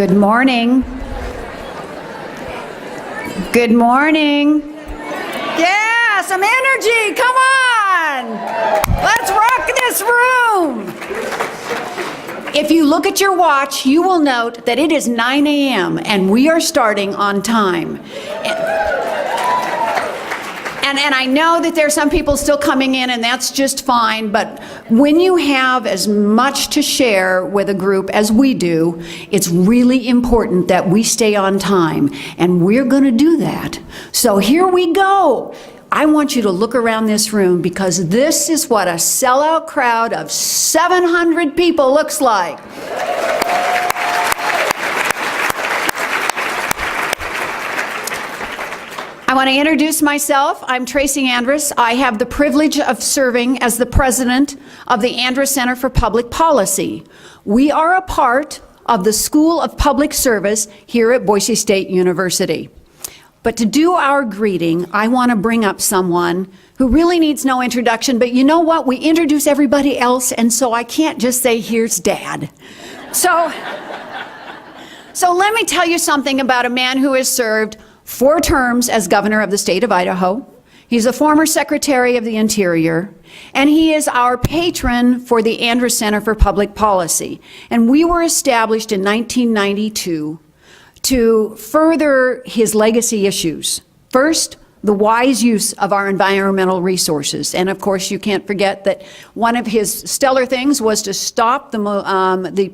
Good morning. Good morning. Yeah, some energy, come on. Let's rock this room. If you look at your watch, you will note that it is 9 a.m. and we are starting on time. And I know that there's some people still coming in, and that's just fine, but when you have as much to share with a group as we do, it's really important that we stay on time, and we're going to do that. So here we go. I want you to look around this room, because this is what a sellout crowd of 700 people looks like. I want to introduce myself. I'm Tracy Andrus. I have the privilege of serving as the president of the Andrus Center for Public Policy. We are a part of the School of Public Service here at Boise State University. But to do our greeting, I want to bring up someone who really needs no introduction, but you know what? We introduce everybody else, and so I can't just say, here's Dad. So let me tell you something about a man who has served 4 terms as governor of the state of Idaho. He's a former Secretary of the Interior, and he is our patron for the Andrus Center for Public Policy. And we were established in 1992 to further his legacy issues. First, the wise use of our environmental resources. And of course, you can't forget that one of his stellar things was to stop the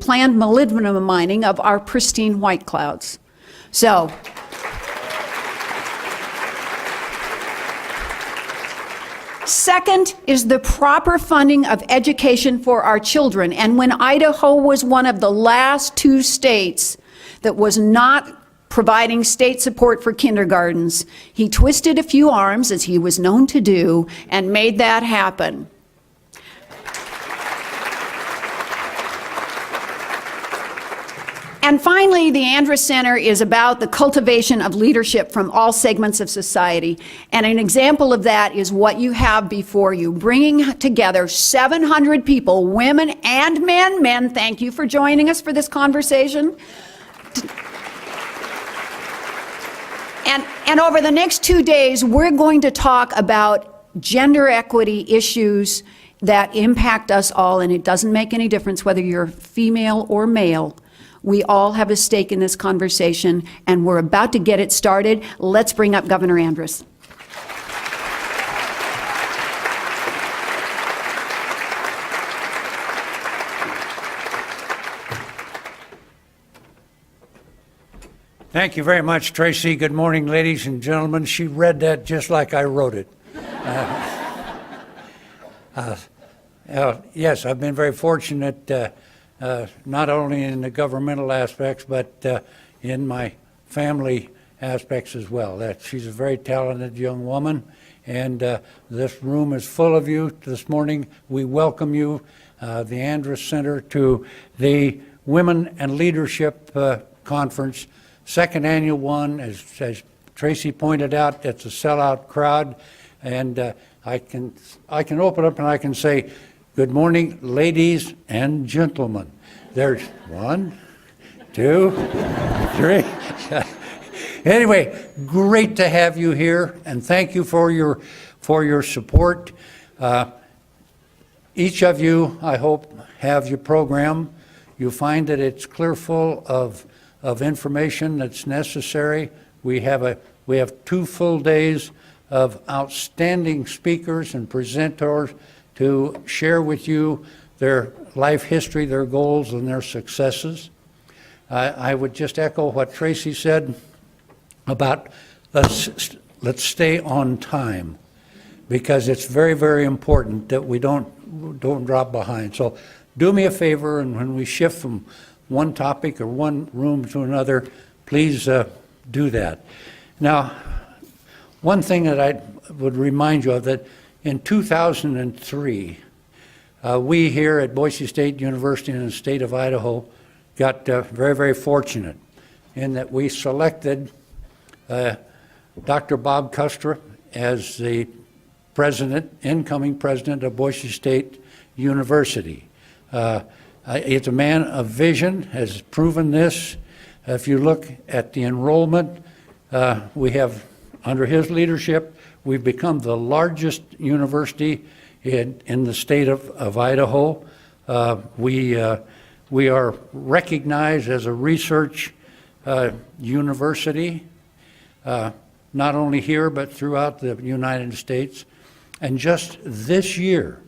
planned molybdenum mining of our pristine White Clouds. So, second is the proper funding of education for our children. And when Idaho was one of the last 2 states that was not providing state support for kindergartens, he twisted a few arms, as he was known to do, and made that happen. And finally, the Andrus Center is about the cultivation of leadership from all segments of society. And an example of that is what you have before you, bringing together 700 people, women and men. Men, thank you for joining us for this conversation. And over the next 2 days, we're going to talk about gender equity issues that impact us all, and it doesn't make any difference whether you're female or male. We all have a stake in this conversation, and we're about to get it started. Let's bring up Governor Andrus. Thank you very much, Tracy. Good morning, ladies and gentlemen. She read that just like I wrote it. Yes, I've been very fortunate, not only in the governmental aspects, but in my family aspects as well. She's a very talented young woman, and this room is full of you this morning. We welcome you, the Andrus Center, to the Women and Leadership Conference, 2nd annual one. As Tracy pointed out, it's a sellout crowd, and I can open up and I can say, good morning, ladies and gentlemen. There's 1, 2, 3. Anyway, great to have you here, and thank you for your support. Each of you, I hope, have your program. You find that it's clear full of information that's necessary. We have 2 full days of outstanding speakers and presenters to share with you their life history, their goals, and their successes. I would just echo what Tracy said about let's stay on time, because it's very, very important that we don't drop behind. So do me a favor, and when we shift from one topic or one room to another, please do that. Now, one thing that I would remind you of, that in 2003, we here at Boise State University in the state of Idaho got very, very fortunate in that we selected Dr. Bob Kustra as the incoming president of Boise State University. It's a man of vision, has proven this. If you look at the enrollment, we have, under his leadership, we've become the largest university in the state of Idaho. We are recognized as a research university, not only here but throughout the United States. And just this year,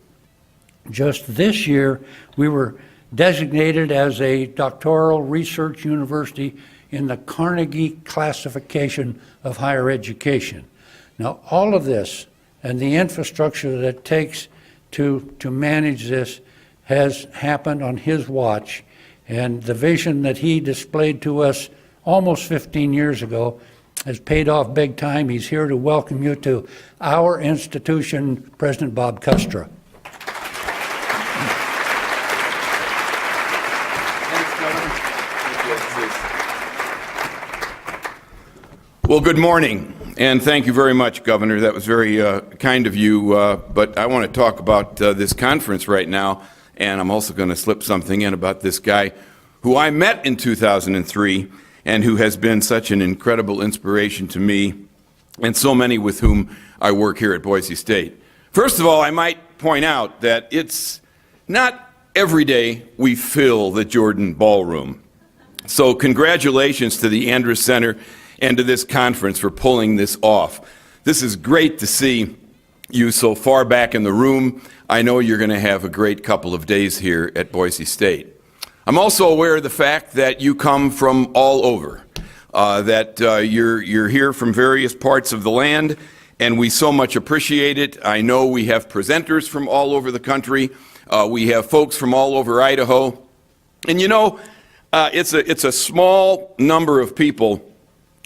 we were designated as a doctoral research university in the Carnegie classification of higher education. Now, all of this and the infrastructure that it takes to manage this has happened on his watch, and the vision that he displayed to us almost 15 years ago has paid off big time. He's here to welcome you to our institution, President Bob Kustra. Well, good morning, and thank you very much, Governor. That was very kind of you, but I want to talk about this conference right now, and I'm also going to slip something in about this guy who I met in 2003 and who has been such an incredible inspiration to me and so many with whom I work here at Boise State. First of all, I might point out that it's not every day we fill the Jordan Ballroom. So congratulations to the Andrus Center and to this conference for pulling this off. This is great to see you so far back in the room. I know you're going to have a great couple of days here at Boise State. I'm also aware of the fact that you come from all over, that you're here from various parts of the land, and we so much appreciate it. I know we have presenters from all over the country. We have folks from all over Idaho. And you know, it's a small number of people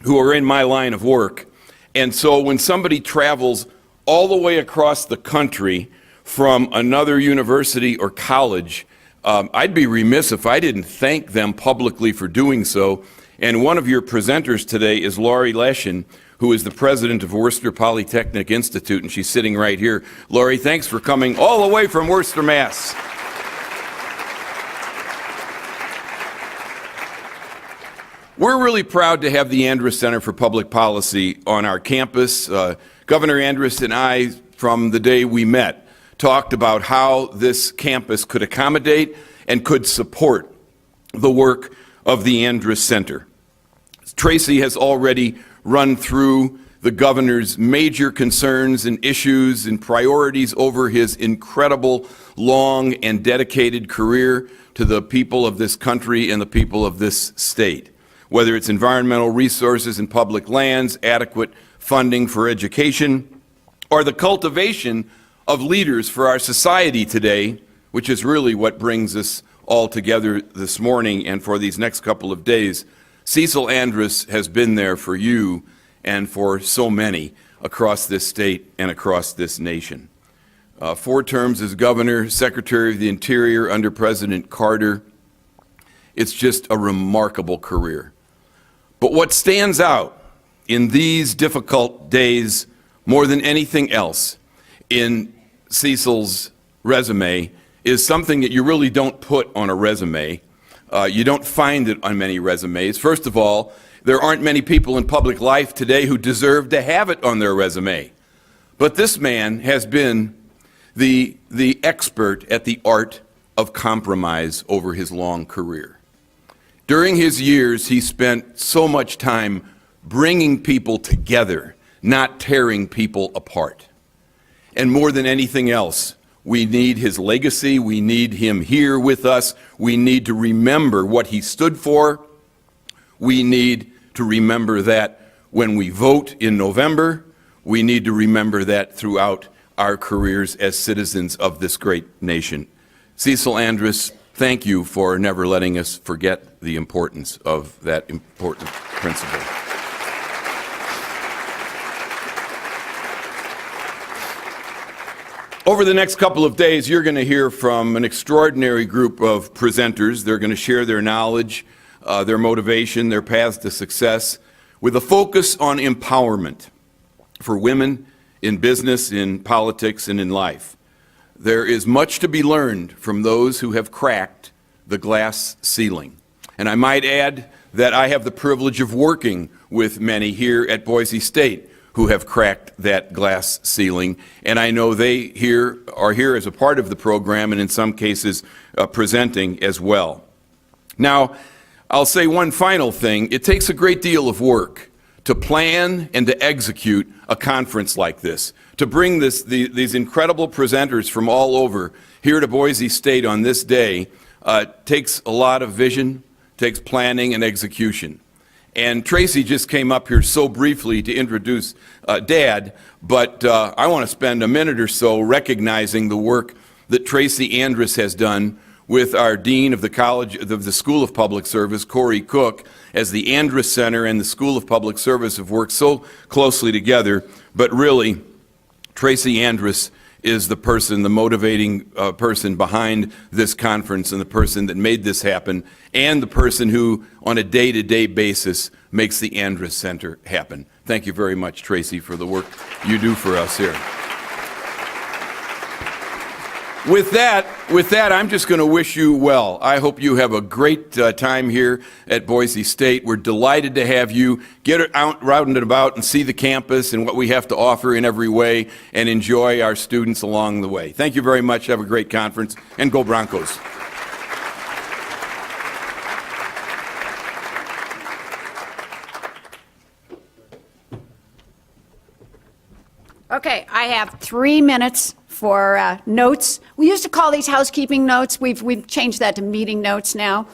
who are in my line of work. And so when somebody travels all the way across the country from another university or college, I'd be remiss if I didn't thank them publicly for doing so. And one of your presenters today is Laurie Leshin, who is the president of Worcester Polytechnic Institute, and she's sitting right here. Laurie, thanks for coming all the way from Worcester, Mass. We're really proud to have the Andrus Center for Public Policy on our campus. Governor Andrus and I, from the day we met, talked about how this campus could accommodate and could support the work of the Andrus Center. Tracy has already run through the governor's major concerns and issues and priorities over his incredible, long, and dedicated career to the people of this country and the people of this state. Whether it's environmental resources and public lands, adequate funding for education, or the cultivation of leaders for our society today, which is really what brings us all together this morning and for these next couple of days. Cecil Andrus has been there for you and for so many across this state and across this nation. 4 terms as governor, Secretary of the Interior under President Carter. It's just a remarkable career. But what stands out in these difficult days more than anything else in Cecil's resume is something that you really don't put on a resume. You don't find it on many resumes. First of all, there aren't many people in public life today who deserve to have it on their resume. But this man has been the expert at the art of compromise over his long career. During his years, he spent so much time bringing people together, not tearing people apart. And more than anything else, we need his legacy. We need him here with us. We need to remember what he stood for. We need to remember that when we vote in November. We need to remember that throughout our careers as citizens of this great nation. Cecil Andrus, thank you for never letting us forget the importance of that important principle. Over the next couple of days, you're going to hear from an extraordinary group of presenters. They're going to share their knowledge, their motivation, their paths to success, with a focus on empowerment for women in business, in politics, and in life. There is much to be learned from those who have cracked the glass ceiling. And I might add, that I have the privilege of working with many here at Boise State who have cracked that glass ceiling, and I know they are here as a part of the program and in some cases presenting as well. Now, I'll say one final thing. It takes a great deal of work to plan and to execute a conference like this, to bring these incredible presenters from all over here to Boise State on this day. Takes a lot of vision, takes planning and execution. And Tracy just came up here so briefly to introduce Dad, but I want to spend a minute or so recognizing the work that Tracy Andrus has done with our Dean of the School of Public Service, Corey Cook, as the Andrus Center and the School of Public Service have worked so closely together. But really, Tracy Andrus is the person, the motivating person behind this conference and the person that made this happen and the person who, on a day-to-day basis, makes the Andrus Center happen. Thank you very much, Tracy, for the work you do for us here. With that, I'm just going to wish you well. I hope you have a great time here at Boise State. We're delighted to have you get out and about and see the campus and what we have to offer in every way and enjoy our students along the way. Thank you very much. Have a great conference, and go Broncos. Okay, I have 3 minutes for notes. We used to call these housekeeping notes. We've changed that to meeting notes now.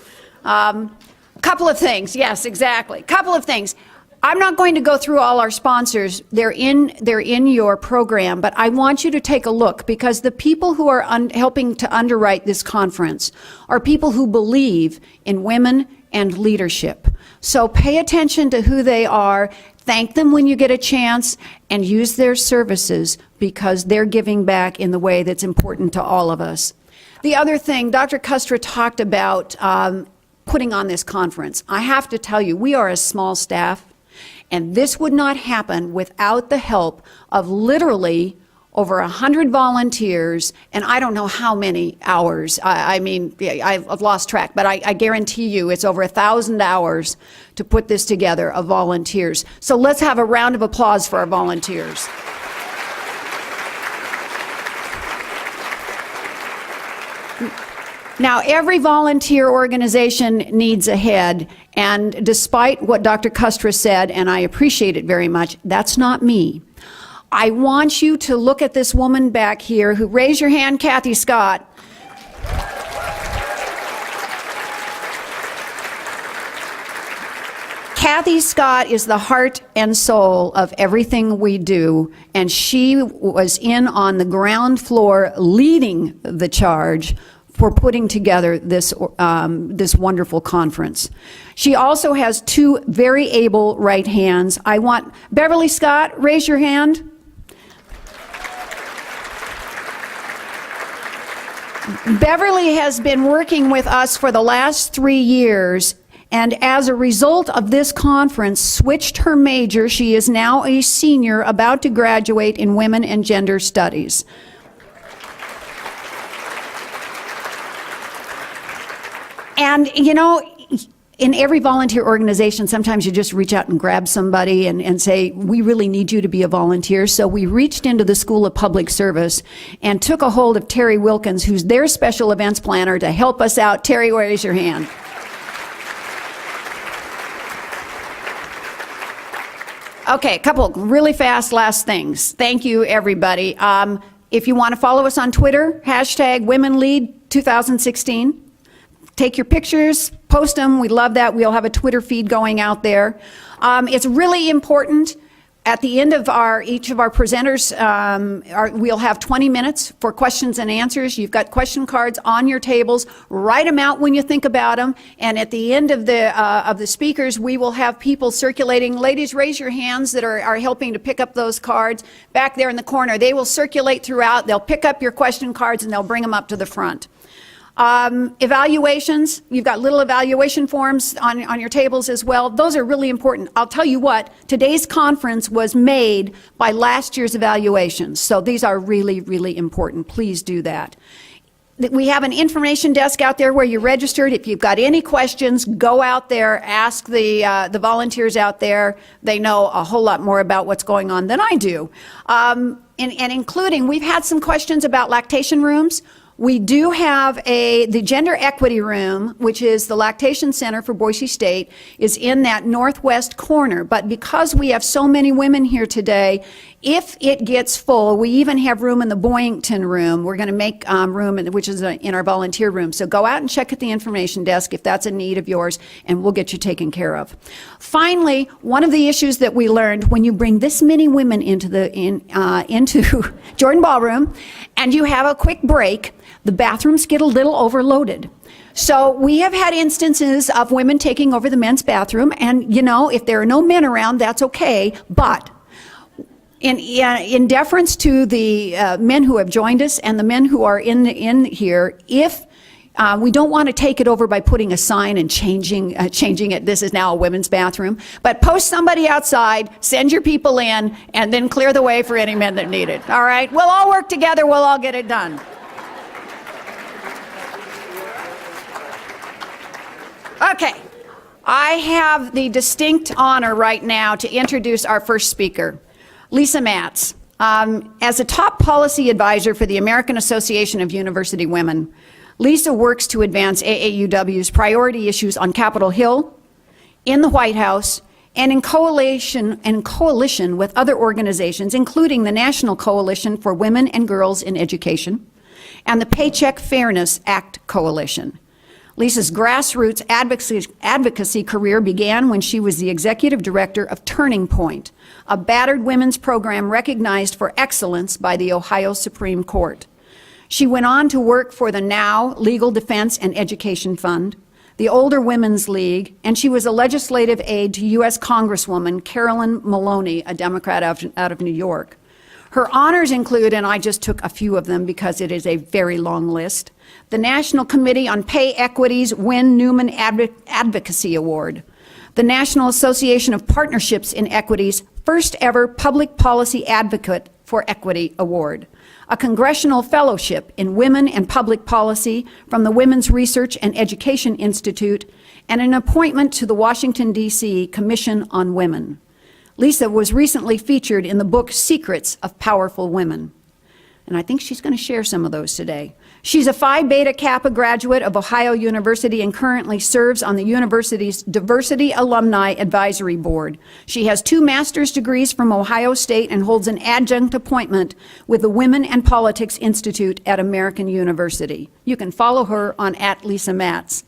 Couple of things. Yes, exactly. Couple of things. I'm not going to go through all our sponsors. They're in your program, but I want you to take a look, because the people who are helping to underwrite this conference are people who believe in women and leadership. So pay attention to who they are. Thank them when you get a chance, and use their services, because they're giving back in the way that's important to all of us. The other thing, Dr. Kustra talked about putting on this conference. I have to tell you, we are a small staff, and this would not happen without the help of literally over 100 volunteers, and I don't know how many hours. I mean, I've lost track, but I guarantee you it's over 1,000 hours to put this together of volunteers. So let's have a round of applause for our volunteers. Now, every volunteer organization needs a head, and despite what Dr. Kustra said, and I appreciate it very much, that's not me. I want you to look at this woman back here who, raise your hand, Kathy Scott. Kathy Scott is the heart and soul of everything we do, and she was in on the ground floor leading the charge for putting together this wonderful conference. She also has 2 very able right hands. I want Beverly Scott, raise your hand. Beverly has been working with us for the last 3 years, and as a result of this conference, switched her major. She is now a senior about to graduate in Women and Gender Studies. And, you know, in every volunteer organization, sometimes you just reach out and grab somebody and say, we really need you to be a volunteer. So we reached into the School of Public Service and took a hold of Terry Wilkins, who's their special events planner, to help us out. Terry, raise your hand. Okay, a couple really fast last things. Thank you, everybody. If you want to follow us on Twitter, #WomenLead2016. Take your pictures, post them. We love that. We'll have a Twitter feed going out there. It's really important. At the end of each of our presenters, we'll have 20 minutes for questions and answers. You've got question cards on your tables. Write them out when you think about them. And at the end of the speakers, we will have people circulating. Ladies, raise your hands that are helping to pick up those cards back there in the corner. They will circulate throughout. They'll pick up your question cards and they'll bring them up to the front. Evaluations, you've got little evaluation forms on your tables as well. Those are really important. I'll tell you what, today's conference was made by last year's evaluations. So these are really, really important. Please do that. We have an information desk out there where you're registered. If you've got any questions, go out there, ask the volunteers out there. They know a whole lot more about what's going on than I do. And including, we've had some questions about lactation rooms. We do have the gender equity room, which is the lactation center for Boise State, is in that northwest corner. But because we have so many women here today, if it gets full, we even have room in the Boyington room. We're going to make room, which is in our volunteer room. So go out and check at the information desk if that's a need of yours, and we'll get you taken care of. Finally, one of the issues that we learned when you bring this many women into Jordan Ballroom, and you have a quick break, the bathrooms get a little overloaded. So we have had instances of women taking over the men's bathroom, and you know, if there are no men around, that's okay, but in deference to the men who have joined us and the men who are in here, if we don't want to take it over by putting a sign and changing it, this is now a women's bathroom, but post somebody outside, send your people in, and then clear the way for any men that need it, all right? We'll all work together, we'll all get it done. Okay, I have the distinct honor right now to introduce our first speaker, Lisa Maatz. As a top policy advisor for the American Association of University Women, Lisa works to advance AAUW's priority issues on Capitol Hill, in the White House, and in coalition with other organizations, including the National Coalition for Women and Girls in Education and the Paycheck Fairness Act Coalition. Lisa's grassroots advocacy career began when she was the executive director of Turning Point, a battered women's program recognized for excellence by the Ohio Supreme Court. She went on to work for the NOW Legal Defense and Education Fund, the Older Women's League, and she was a legislative aide to U.S. Congresswoman Carolyn Maloney, a Democrat out of New York. Her honors include, and I just took a few of them because it is a very long list, the National Committee on Pay Equity's Win Newman Advocacy Award, the National Association of Partnerships in Equity's first ever Public Policy Advocate for Equity Award, a Congressional Fellowship in Women and Public Policy from the Women's Research and Education Institute, and an appointment to the Washington, D.C. Commission on Women. Lisa was recently featured in the book Secrets of Powerful Women, and I think she's going to share some of those today. She's a Phi Beta Kappa graduate of Ohio University and currently serves on the university's Diversity Alumni Advisory Board. She has 2 master's degrees from Ohio State and holds an adjunct appointment with the Women and Politics Institute at American University. You can follow her on @LisaMaatz.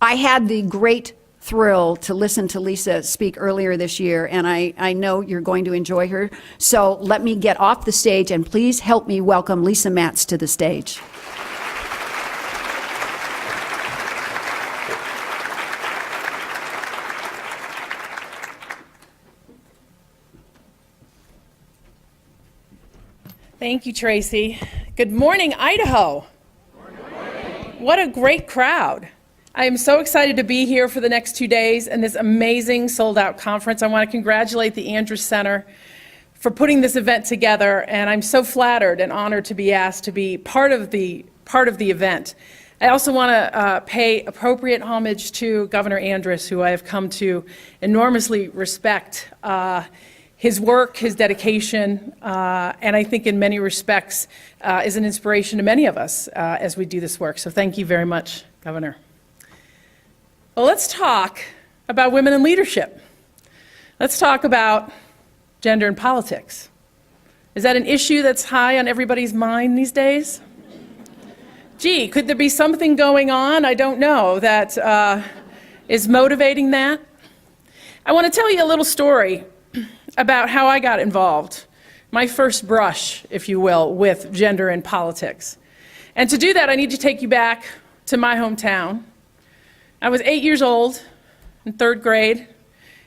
I had the great thrill to listen to Lisa speak earlier this year, and I know you're going to enjoy her. So let me get off the stage, and please help me welcome Lisa Maatz to the stage. Thank you, Tracy. Good morning, Idaho. Good morning. What a great crowd. I am so excited to be here for the next 2 days and this amazing sold-out conference. I want to congratulate the Andrews Center for putting this event together, and I'm so flattered and honored to be asked to be part of the event. I also want to pay appropriate homage to Governor Andrews, who I have come to enormously respect. His work, his dedication, and I think in many respects is an inspiration to many of us as we do this work. So thank you very much, Governor. Well, let's talk about women in leadership. Let's talk about gender and politics. Is that an issue that's high on everybody's mind these days? Gee, could there be something going on, I don't know, that is motivating that? I want to tell you a little story about how I got involved, my first brush, if you will, with gender and politics. And to do that, I need to take you back to my hometown. I was 8 years old, in 3rd grade,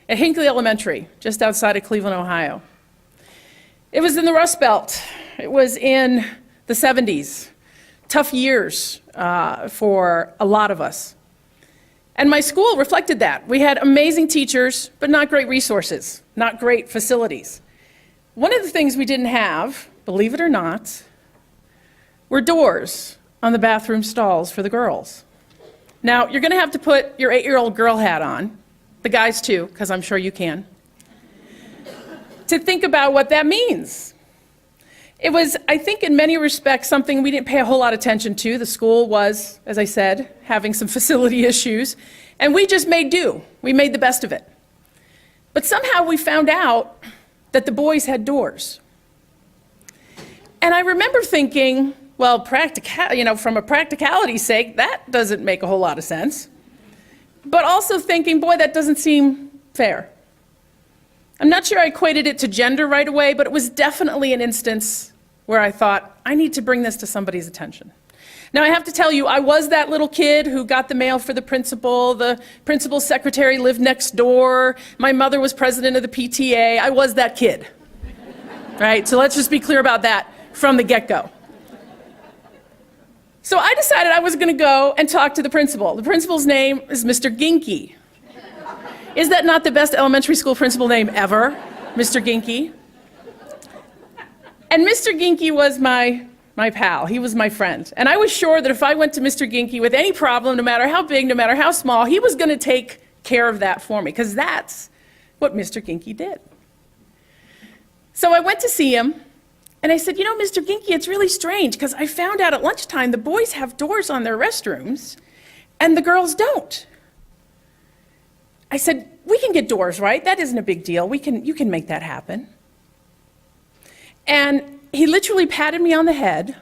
at Hinckley Elementary, just outside of Cleveland, Ohio. It was in the Rust Belt. It was in the 70s. Tough years for a lot of us. And my school reflected that. We had amazing teachers, but not great resources, not great facilities. One of the things we didn't have, believe it or not, were doors on the bathroom stalls for the girls. Now, you're going to have to put your 8-year-old girl hat on, the guys too, because I'm sure you can, to think about what that means. It was, I think, in many respects, something we didn't pay a whole lot of attention to. The school was, as I said, having some facility issues, and we just made do. We made the best of it. But somehow we found out that the boys had doors. And I remember thinking, well, from a practicality sake, that doesn't make a whole lot of sense. But also thinking, boy, that doesn't seem fair. I'm not sure I equated it to gender right away, but it was definitely an instance where I thought, I need to bring this to somebody's attention. Now, I have to tell you, I was that little kid who got the mail for the principal's secretary lived next door, my mother was president of the PTA, I was that kid. Right? So let's just be clear about that from the get-go. So I decided I was going to go and talk to the principal. The principal's name is Mr. Ginky. Is that not the best elementary school principal name ever, Mr. Ginky? And Mr. Ginky was my pal. He was my friend. And I was sure that if I went to Mr. Ginky with any problem, no matter how big, no matter how small, he was going to take care of that for me, because that's what Mr. Ginky did. So I went to see him, and I said, you know, Mr. Ginky, it's really strange, because I found out at lunchtime the boys have doors on their restrooms, and the girls don't. I said, we can get doors, right? That isn't a big deal. You can make that happen. And he literally patted me on the head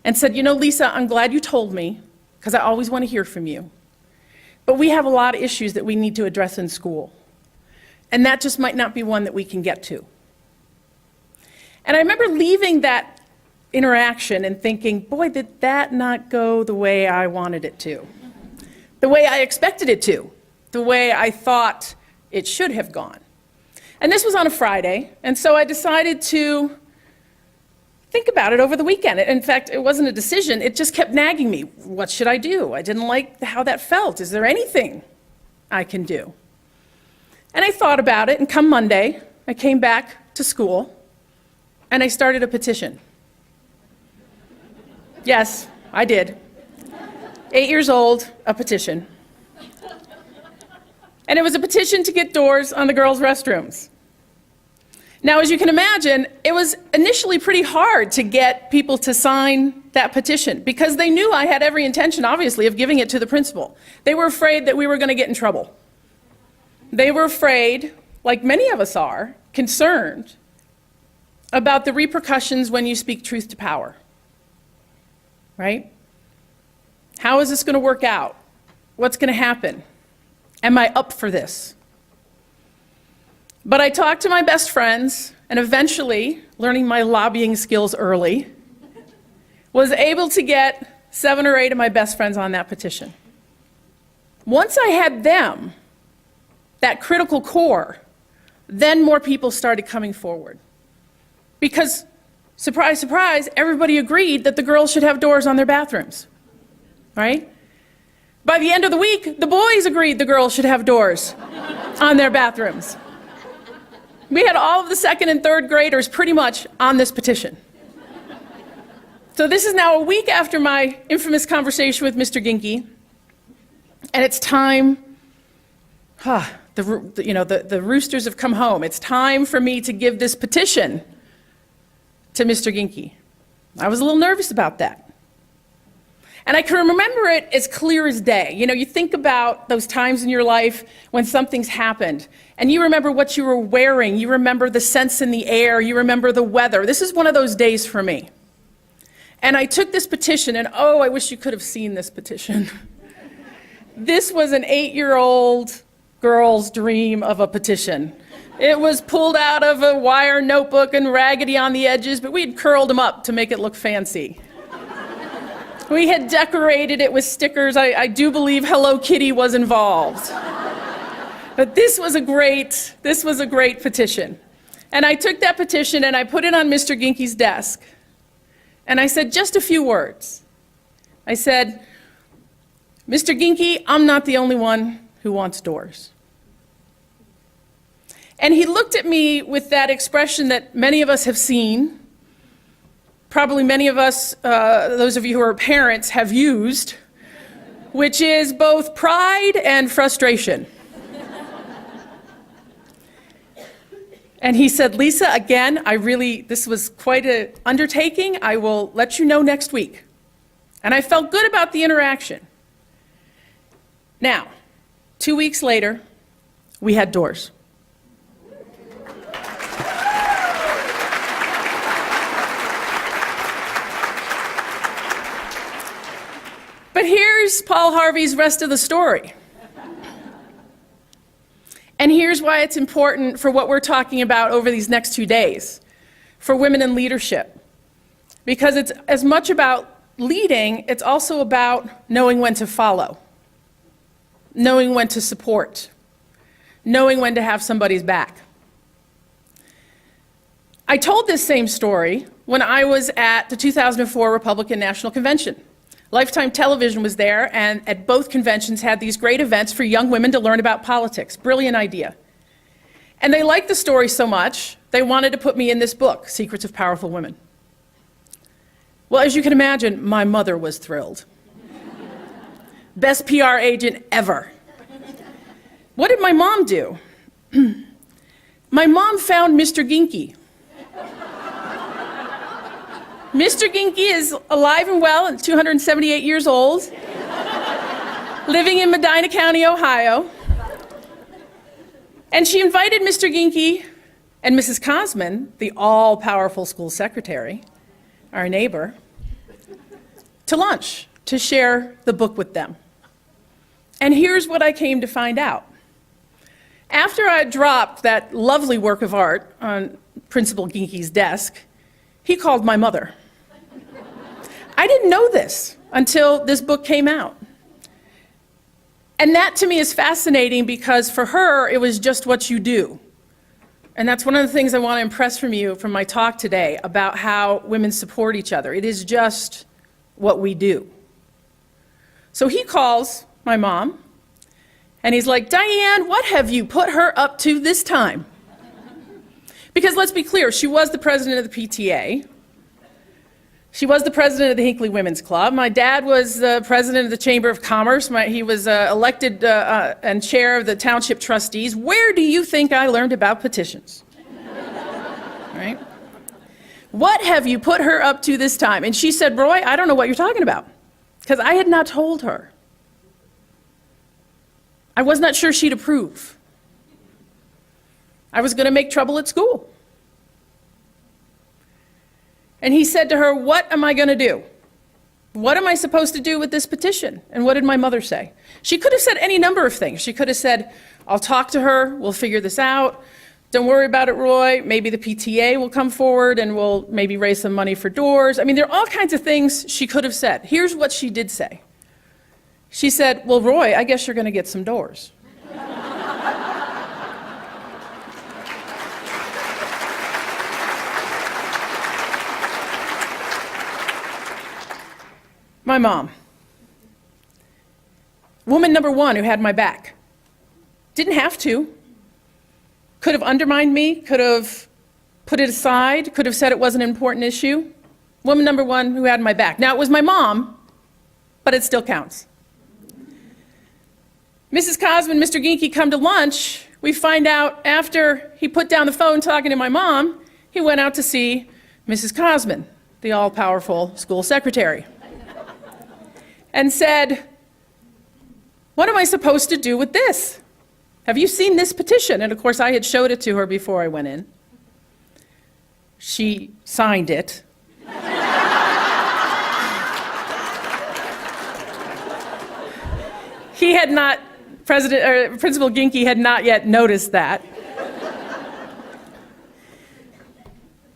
and said, you know, Lisa, I'm glad you told me, because I always want to hear from you. But we have a lot of issues that we need to address in school. And that just might not be one that we can get to. And I remember leaving that interaction and thinking, boy, did that not go the way I wanted it to, the way I expected it to, the way I thought it should have gone. And this was on a Friday, and so I decided to think about it over the weekend. In fact, it wasn't a decision, it just kept nagging me. What should I do? I didn't like how that felt. Is there anything I can do? And I thought about it, and come Monday, I came back to school, and I started a petition. Yes, I did. 8 years old, a petition. And it was a petition to get doors on the girls' restrooms. Now, as you can imagine, it was initially pretty hard to get people to sign that petition, because they knew I had every intention, obviously, of giving it to the principal. They were afraid that we were going to get in trouble. They were afraid, like many of us are, concerned about the repercussions when you speak truth to power. Right? How is this going to work out? What's going to happen? Am I up for this? But I talked to my best friends, and eventually, learning my lobbying skills early, was able to get 7 or 8 of my best friends on that petition. Once I had them, that critical core, then more people started coming forward. Because, surprise, surprise, everybody agreed that the girls should have doors on their bathrooms, right? By the end of the week, the boys agreed the girls should have doors on their bathrooms. We had all of the 2nd and 3rd graders pretty much on this petition. So this is now a week after my infamous conversation with Mr. Ginky, and it's time, the roosters have come home. It's time for me to give this petition to Mr. Ginky. I was a little nervous about that. And I can remember it as clear as day. You know, you think about those times in your life when something's happened, and you remember what you were wearing, you remember the scents in the air, you remember the weather. This is one of those days for me. And I took this petition, and oh, I wish you could have seen this petition. This was an 8-year-old girl's dream of a petition. It was pulled out of a wire notebook and raggedy on the edges, but we'd curled them up to make it look fancy. We had decorated it with stickers. I do believe Hello Kitty was involved. But this was a great petition. And I took that petition and I put it on Mr. Ginky's desk. And I said just a few words. I said, Mr. Ginky, I'm not the only one who wants doors. And he looked at me with that expression that many of us have seen, probably many of us, those of you who are parents, have used, which is both pride and frustration. And he said, Lisa, again, this was quite an undertaking. I will let you know next week. And I felt good about the interaction. Now, 2 weeks later, we had doors. But here's Paul Harvey's rest of the story. And here's why it's important for what we're talking about over these next 2 days, for women in leadership. Because it's as much about leading, it's also about knowing when to follow, knowing when to support, knowing when to have somebody's back. I told this same story when I was at the 2004 Republican National Convention. Lifetime Television was there, and at both conventions had these great events for young women to learn about politics. Brilliant idea. And they liked the story so much, they wanted to put me in this book, Secrets of Powerful Women. Well, as you can imagine, my mother was thrilled. Best PR agent ever. What did my mom do? My mom found Mr. Ginky. Mr. Ginky is alive and well and 278 years old, living in Medina County, Ohio. And she invited Mr. Ginky and Mrs. Cosman, the all-powerful school secretary, our neighbor, to lunch to share the book with them. And here's what I came to find out. After I dropped that lovely work of art on Principal Ginky's desk, he called my mother. I didn't know this until this book came out. And that to me is fascinating because for her, it was just what you do. And that's one of the things I want to impress from you from my talk today about how women support each other. It is just what we do. So he calls my mom and he's like, Diane, what have you put her up to this time? Because let's be clear, she was the president of the PTA. She was the president of the Hinckley Women's Club. My dad was the president of the Chamber of Commerce. He was elected and chair of the township trustees. Where do you think I learned about petitions? Right? What have you put her up to this time? And she said, Roy, I don't know what you're talking about, because I had not told her. I was not sure she'd approve. I was going to make trouble at school. And he said to her, what am I going to do? What am I supposed to do with this petition? And what did my mother say? She could have said any number of things. She could have said, I'll talk to her, we'll figure this out. Don't worry about it, Roy. Maybe the PTA will come forward and we'll maybe raise some money for doors. I mean, there are all kinds of things she could have said. Here's what she did say. She said, well, Roy, I guess you're going to get some doors. My mom, woman number one who had my back, didn't have to, could have undermined me, could have put it aside, could have said it wasn't an important issue. Woman number one who had my back. Now, it was my mom, but it still counts. Mrs. Cosman, Mr. Ginky come to lunch. We find out after he put down the phone talking to my mom, he went out to see Mrs. Cosman, the all-powerful school secretary, and said, what am I supposed to do with this? Have you seen this petition? And of course, I had showed it to her before I went in. She signed it. He had not, Principal Ginky had not yet noticed that.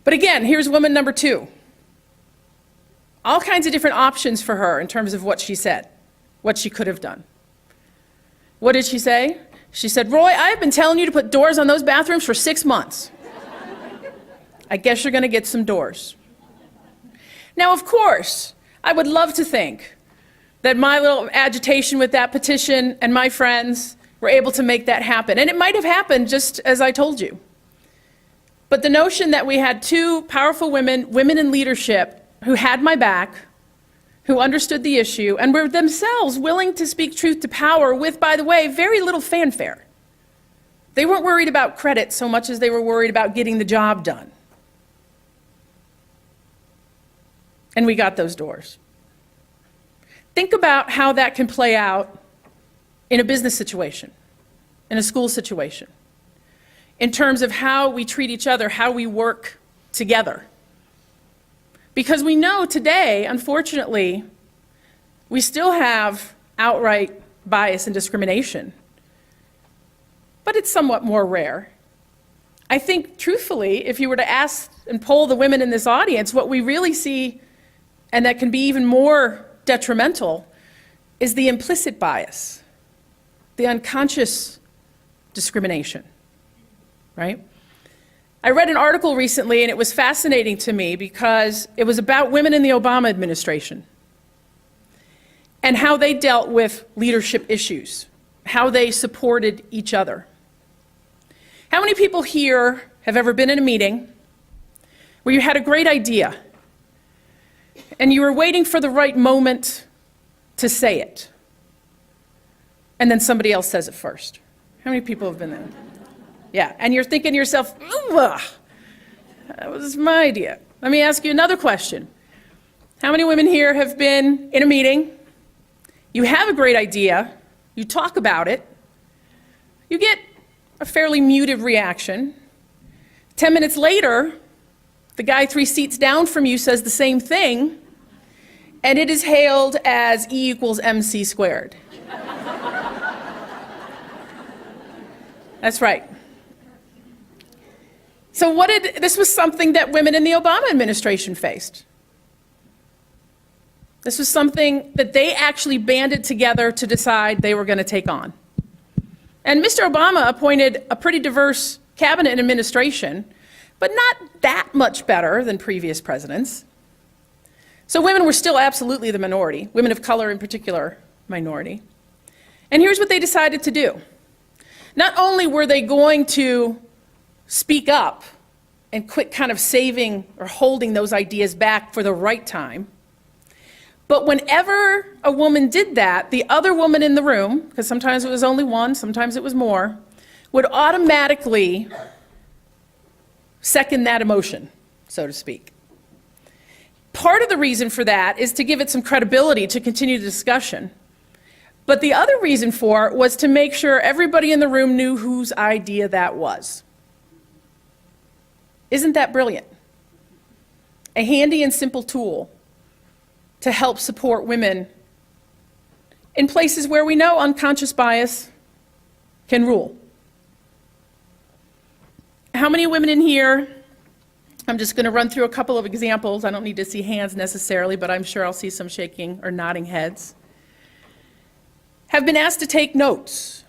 But again, here's woman number two. All kinds of different options for her in terms of what she said, what she could have done. What did she say? She said, Roy, I've been telling you to put doors on those bathrooms for 6 months. I guess you're going to get some doors. Now, of course, I would love to think that my little agitation with that petition and my friends were able to make that happen. And it might have happened just as I told you. But the notion that we had two powerful women, women in leadership, who had my back, who understood the issue, and were themselves willing to speak truth to power with, by the way, very little fanfare. They weren't worried about credit so much as they were worried about getting the job done. And we got those doors. Think about how that can play out in a business situation, in a school situation, in terms of how we treat each other, how we work together. Because we know today, unfortunately, we still have outright bias and discrimination, but it's somewhat more rare. I think, truthfully, if you were to ask and poll the women in this audience, what we really see, and that can be even more detrimental, is the implicit bias, the unconscious discrimination, right? I read an article recently, and it was fascinating to me because it was about women in the Obama administration and how they dealt with leadership issues, how they supported each other. How many people here have ever been in a meeting where you had a great idea and you were waiting for the right moment to say it, and then somebody else says it first? How many people have been there? Yeah, and you're thinking to yourself, ugh, that was my idea. Let me ask you another question. How many women here have been in a meeting, you have a great idea, you talk about it, you get a fairly muted reaction. 10 minutes later, the guy 3 seats down from you says the same thing, and it is hailed as E equals MC squared. That's right. So this was something that women in the Obama administration faced. This was something that they actually banded together to decide they were going to take on. And Mr. Obama appointed a pretty diverse cabinet and administration, but not that much better than previous presidents. So women were still absolutely the minority, women of color in particular, minority. And here's what they decided to do. Not only were they going to speak up and quit kind of saving or holding those ideas back for the right time, but whenever a woman did that, the other woman in the room, because sometimes it was only one, sometimes it was more, would automatically second that emotion, so to speak. Part of the reason for that is to give it some credibility to continue the discussion. But the other reason for it was to make sure everybody in the room knew whose idea that was. Isn't that brilliant? A handy and simple tool to help support women in places where we know unconscious bias can rule. How many women in here, I'm just going to run through a couple of examples. I don't need to see hands necessarily, but I'm sure I'll see some shaking or nodding heads, have been asked to take notes,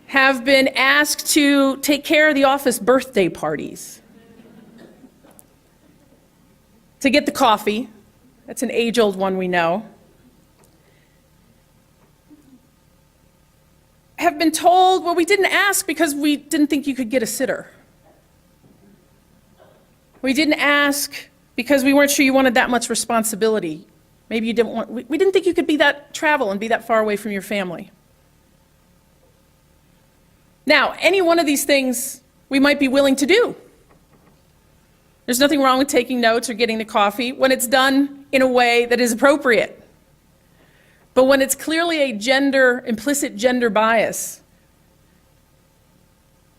have been asked to take care of the office birthday parties, to get the coffee. That's an age-old one we know. Have been told, well, we didn't ask because we didn't think you could get a sitter. We didn't ask because we weren't sure you wanted that much responsibility. Maybe you didn't want, we didn't think you could travel and be that far away from your family. Now, any one of these things we might be willing to do. There's nothing wrong with taking notes or getting the coffee when it's done in a way that is appropriate. But when it's clearly a implicit gender bias,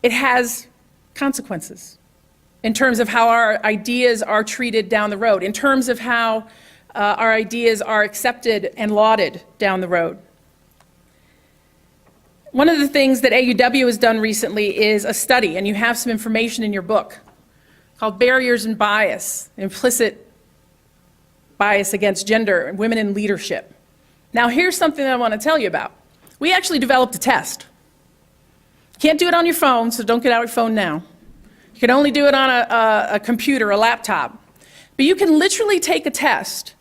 it has consequences in terms of how our ideas are treated down the road, in terms of how our ideas are accepted and lauded down the road. One of the things that AUW has done recently is a study, and you have some information in your book, called Barriers and Bias, Implicit Bias Against Gender and Women in Leadership. Now here's something that I want to tell you about. We actually developed a test. You can't do it on your phone, so don't get out your phone now. You can only do it on a computer, a laptop. But you can literally take a test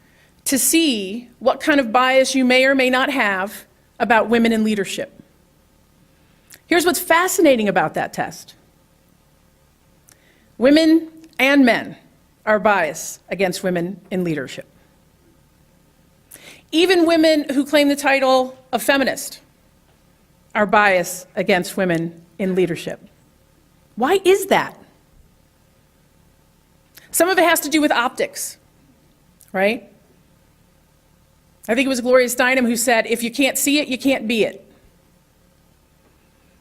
to see what kind of bias you may or may not have about women in leadership. Here's what's fascinating about that test. Women and men are biased against women in leadership. Even women who claim the title of feminist are biased against women in leadership. Why is that? Some of it has to do with optics, right? I think it was Gloria Steinem who said, if you can't see it, you can't be it.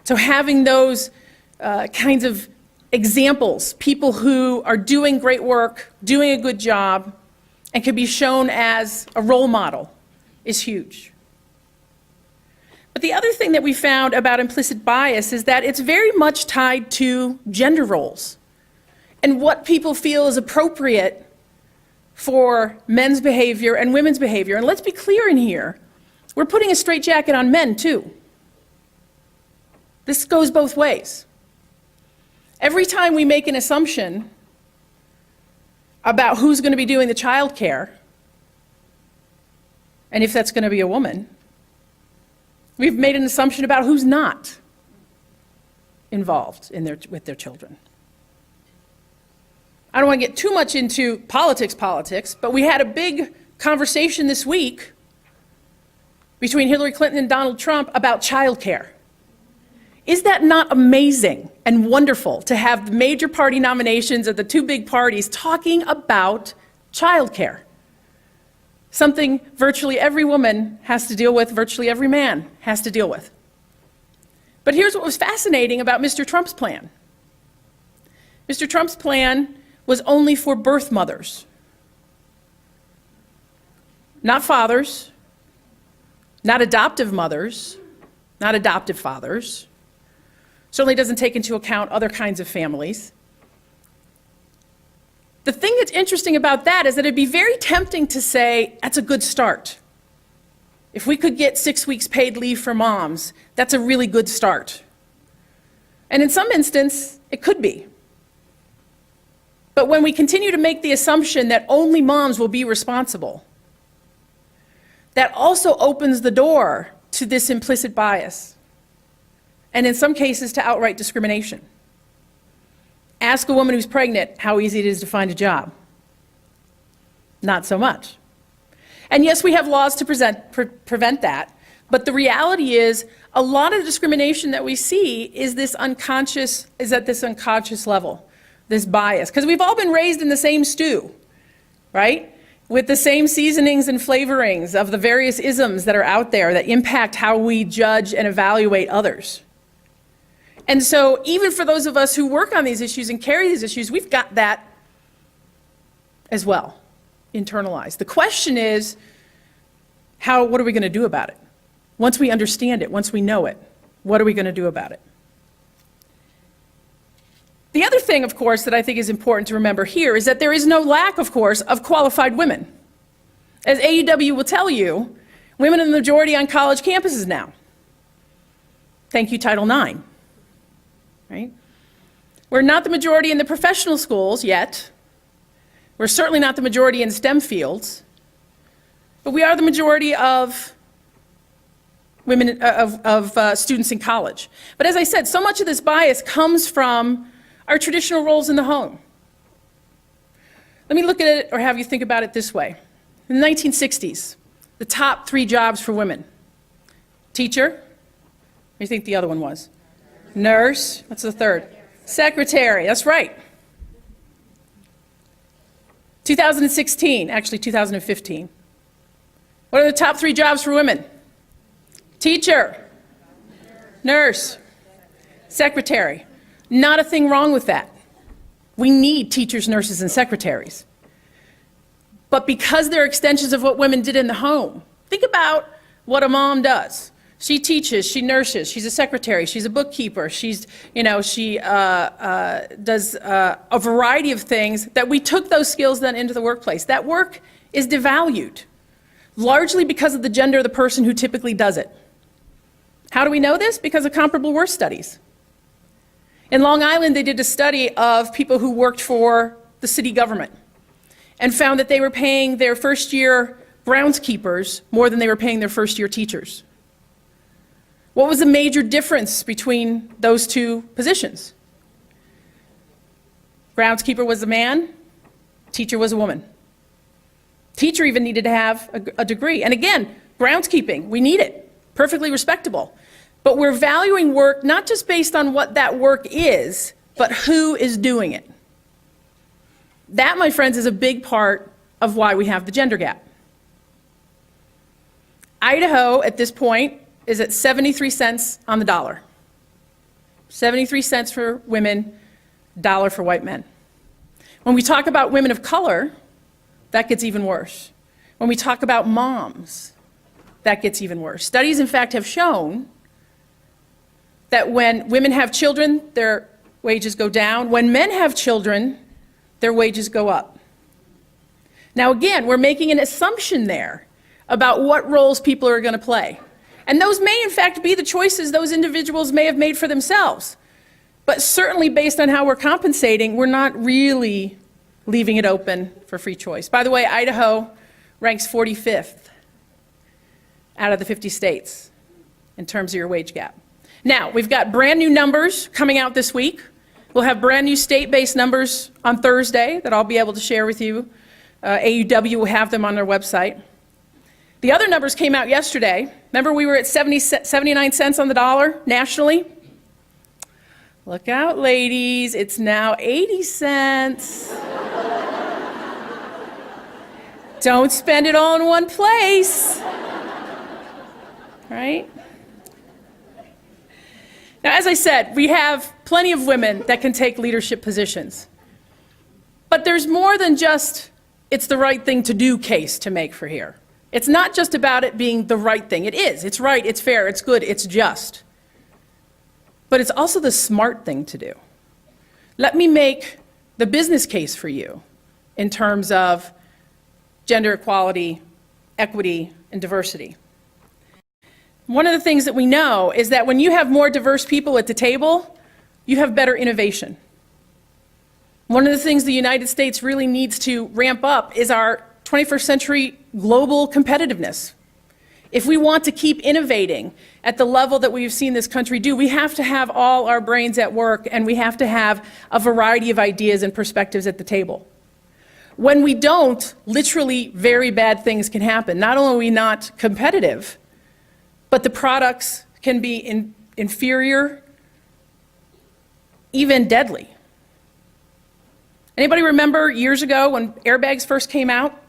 So having those kinds of examples, people who are doing great work, doing a good job, and can be shown as a role model is huge. But the other thing that we found about implicit bias is that it's very much tied to gender roles and what people feel is appropriate for men's behavior and women's behavior. And let's be clear in here, we're putting a straitjacket on men too. This goes both ways. Every time we make an assumption about who's going to be doing the child care, and if that's going to be a woman, we've made an assumption about who's not involved with their children. I don't want to get too much into politics, but we had a big conversation this week between Hillary Clinton and Donald Trump about child care. Is that not amazing and wonderful to have the major party nominations of the two big parties talking about child care? Something virtually every woman has to deal with, virtually every man has to deal with. But here's what was fascinating about Mr. Trump's plan. Mr. Trump's plan was only for birth mothers, not fathers, not adoptive mothers, not adoptive fathers. Certainly doesn't take into account other kinds of families. The thing that's interesting about that is that it'd be very tempting to say, that's a good start. If we could get 6 weeks paid leave for moms, that's a really good start. And in some instance, it could be. But when we continue to make the assumption that only moms will be responsible, that also opens the door to this implicit bias, and in some cases to outright discrimination. Ask a woman who's pregnant how easy it is to find a job. Not so much. And yes, we have laws to prevent that, but the reality is a lot of the discrimination that we see is at this unconscious level, this bias. Because we've all been raised in the same stew, right? With the same seasonings and flavorings of the various isms that are out there that impact how we judge and evaluate others. And so even for those of us who work on these issues and carry these issues, we've got that as well, internalized. The question is, what are we going to do about it? Once we understand it, once we know it, what are we going to do about it? The other thing, of course, that I think is important to remember here is that there is no lack, of course, of qualified women. As AUW will tell you, women are the majority on college campuses now. Thank you, Title IX. Right? We're not the majority in the professional schools yet. We're certainly not the majority in STEM fields, but we are the majority of women, students in college. But as I said, so much of this bias comes from our traditional roles in the home. Let me look at it, or have you think about it this way. In the 1960s, the top 3 jobs for women: teacher, what do you think the other one was? Nurse, what's the third? Secretary, that's right. 2016, actually 2015. What are the top 3 jobs for women? Teacher, nurse, secretary. Not a thing wrong with that. We need teachers, nurses, and secretaries. But because they're extensions of what women did in the home, think about what a mom does. She teaches, she nurses, she's a secretary, she's a bookkeeper, she does a variety of things that we took those skills then into the workplace. That work is devalued, largely because of the gender of the person who typically does it. How do we know this? Because of comparable work studies. In Long Island, they did a study of people who worked for the city government and found that they were paying their first-year groundskeepers more than they were paying their first-year teachers. What was the major difference between those two positions? Groundskeeper was a man, teacher was a woman. Teacher even needed to have a degree. And again, groundskeeping, we need it, perfectly respectable. But we're valuing work not just based on what that work is, but who is doing it. That, my friends, is a big part of why we have the gender gap. Idaho, at this point, is at 73 cents on the dollar. 73 cents for women, dollar for white men. When we talk about women of color, that gets even worse. When we talk about moms, that gets even worse. Studies, in fact, have shown that when women have children, their wages go down. When men have children, their wages go up. Now, again, we're making an assumption there about what roles people are going to play. And those may, in fact, be the choices those individuals may have made for themselves. But certainly, based on how we're compensating, we're not really leaving it open for free choice. By the way, Idaho ranks 45th out of the 50 states in terms of your wage gap. Now, we've got brand new numbers coming out this week. We'll have brand new state-based numbers on Thursday that I'll be able to share with you. AUW will have them on their website. The other numbers came out yesterday. Remember we were at 79 cents on the dollar nationally? Look out, ladies, it's now 80 cents. Don't spend it all in one place, right? Now, as I said, we have plenty of women that can take leadership positions. But there's more than just it's the right thing to do case to make for here. It's not just about it being the right thing. It is. It's right, it's fair, it's good, it's just. But it's also the smart thing to do. Let me make the business case for you in terms of gender equality, equity, and diversity. One of the things that we know is that when you have more diverse people at the table, you have better innovation. One of the things the United States really needs to ramp up is our 21st century global competitiveness. If we want to keep innovating at the level that we've seen this country do, we have to have all our brains at work, and we have to have a variety of ideas and perspectives at the table. When we don't, literally very bad things can happen. Not only are we not competitive, but the products can be inferior, even deadly. Anybody remember years ago when airbags first came out?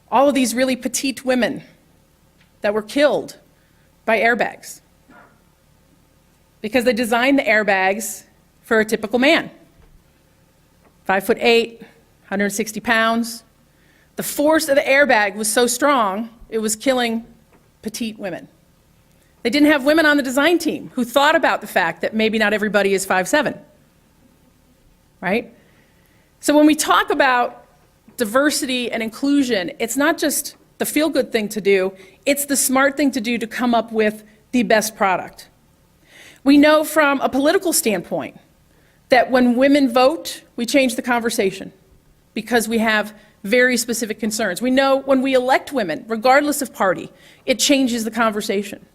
All of these really petite women that were killed by airbags because they designed the airbags for a typical man. 5'8", 160 pounds. The force of the airbag was so strong, it was killing petite women. They didn't have women on the design team who thought about the fact that maybe not everybody is 5'7", right? So when we talk about diversity and inclusion, it's not just the feel-good thing to do, it's the smart thing to do to come up with the best product. We know from a political standpoint that when women vote, we change the conversation because we have very specific concerns. We know when we elect women, regardless of party, it changes the conversation.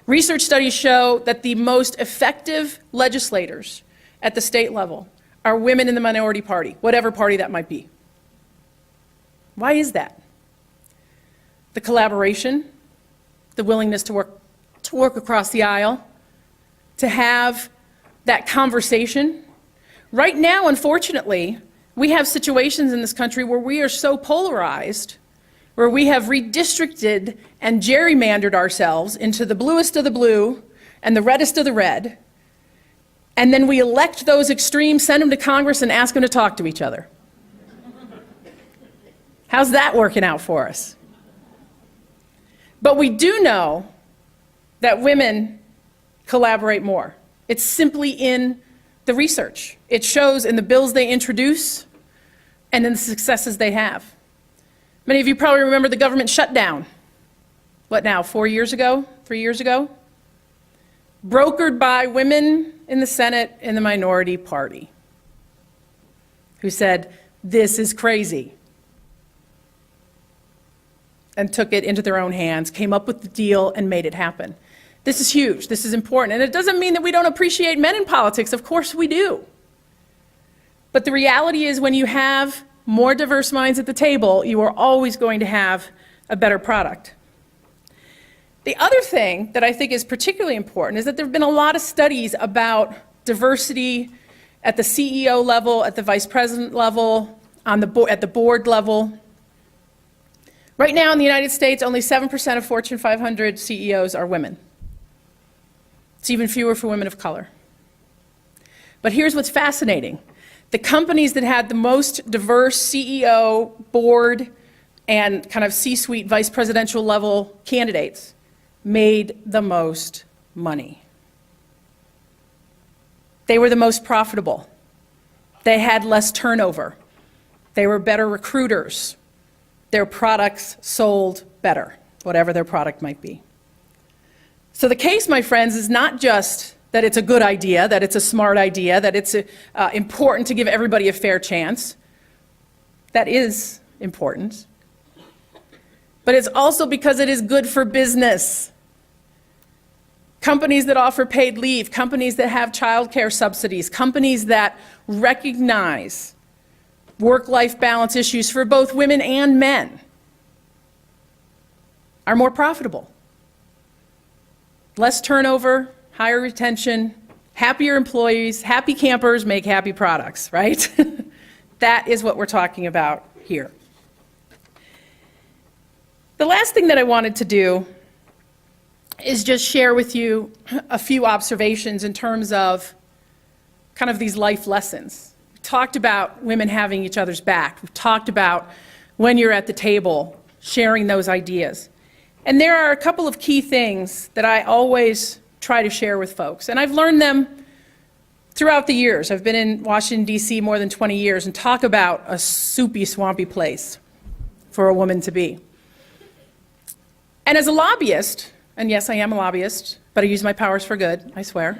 Research studies show that the most effective legislators at the state level are women in the minority party, whatever party that might be. Why is that? The collaboration, the willingness to work across the aisle, to have that conversation. Right now, unfortunately, we have situations in this country where we are so polarized, where we have redistricted and gerrymandered ourselves into the bluest of the blue and the reddest of the red, and then we elect those extremes, send them to Congress, and ask them to talk to each other. How's that working out for us? But we do know that women collaborate more. It's simply in the research. It shows in the bills they introduce and in the successes they have. Many of you probably remember the government shutdown. What now, 4 years ago, 3 years ago? Brokered by women in the Senate in the minority party who said, this is crazy, and took it into their own hands, came up with the deal, and made it happen. This is huge. This is important. And it doesn't mean that we don't appreciate men in politics. Of course we do. But the reality is when you have more diverse minds at the table, you are always going to have a better product. The other thing that I think is particularly important is that there have been a lot of studies about diversity at the CEO level, at the vice president level, at the board level. Right now in the United States, only 7% of Fortune 500 CEOs are women. It's even fewer for women of color. But here's what's fascinating. The companies that had the most diverse CEO, board, and kind of C-suite vice presidential level candidates made the most money. They were the most profitable. They had less turnover. They were better recruiters. Their products sold better, whatever their product might be. So the case, my friends, is not just that it's a good idea, that it's a smart idea, that it's important to give everybody a fair chance. That is important. But it's also because it is good for business. Companies that offer paid leave, companies that have childcare subsidies, companies that recognize work-life balance issues for both women and men are more profitable. Less turnover, higher retention, happier employees, happy campers make happy products, right? That is what we're talking about here. The last thing that I wanted to do is just share with you a few observations in terms of kind of these life lessons. We talked about women having each other's back. We've talked about when you're at the table, sharing those ideas. And there are a couple of key things that I always try to share with folks. And I've learned them throughout the years. I've been in Washington, D.C. more than 20 years and talk about a soupy, swampy place for a woman to be. And as a lobbyist, and yes, I am a lobbyist, but I use my powers for good, I swear.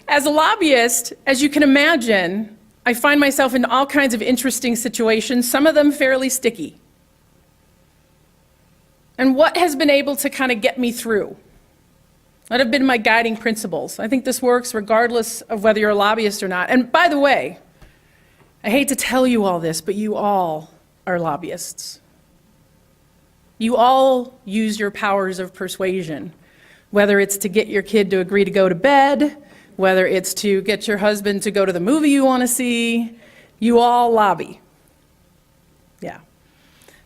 As a lobbyist, as you can imagine, I find myself in all kinds of interesting situations, some of them fairly sticky. And what has been able to kind of get me through? What have been my guiding principles? I think this works regardless of whether you're a lobbyist or not. And by the way, I hate to tell you all this, but you all are lobbyists. You all use your powers of persuasion, whether it's to get your kid to agree to go to bed, whether it's to get your husband to go to the movie you want to see. You all lobby. Yeah.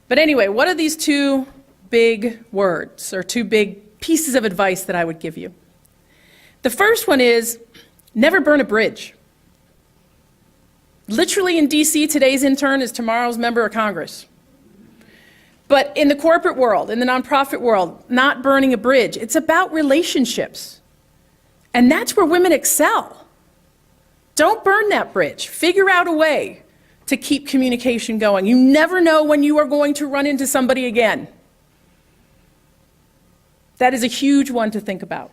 But anyway, what are these two big words or two big pieces of advice that I would give you? The first one is never burn a bridge. Literally in DC, today's intern is tomorrow's member of Congress. But in the corporate world, in the nonprofit world, not burning a bridge. It's about relationships. And that's where women excel. Don't burn that bridge. Figure out a way to keep communication going. You never know when you are going to run into somebody again. That is a huge one to think about.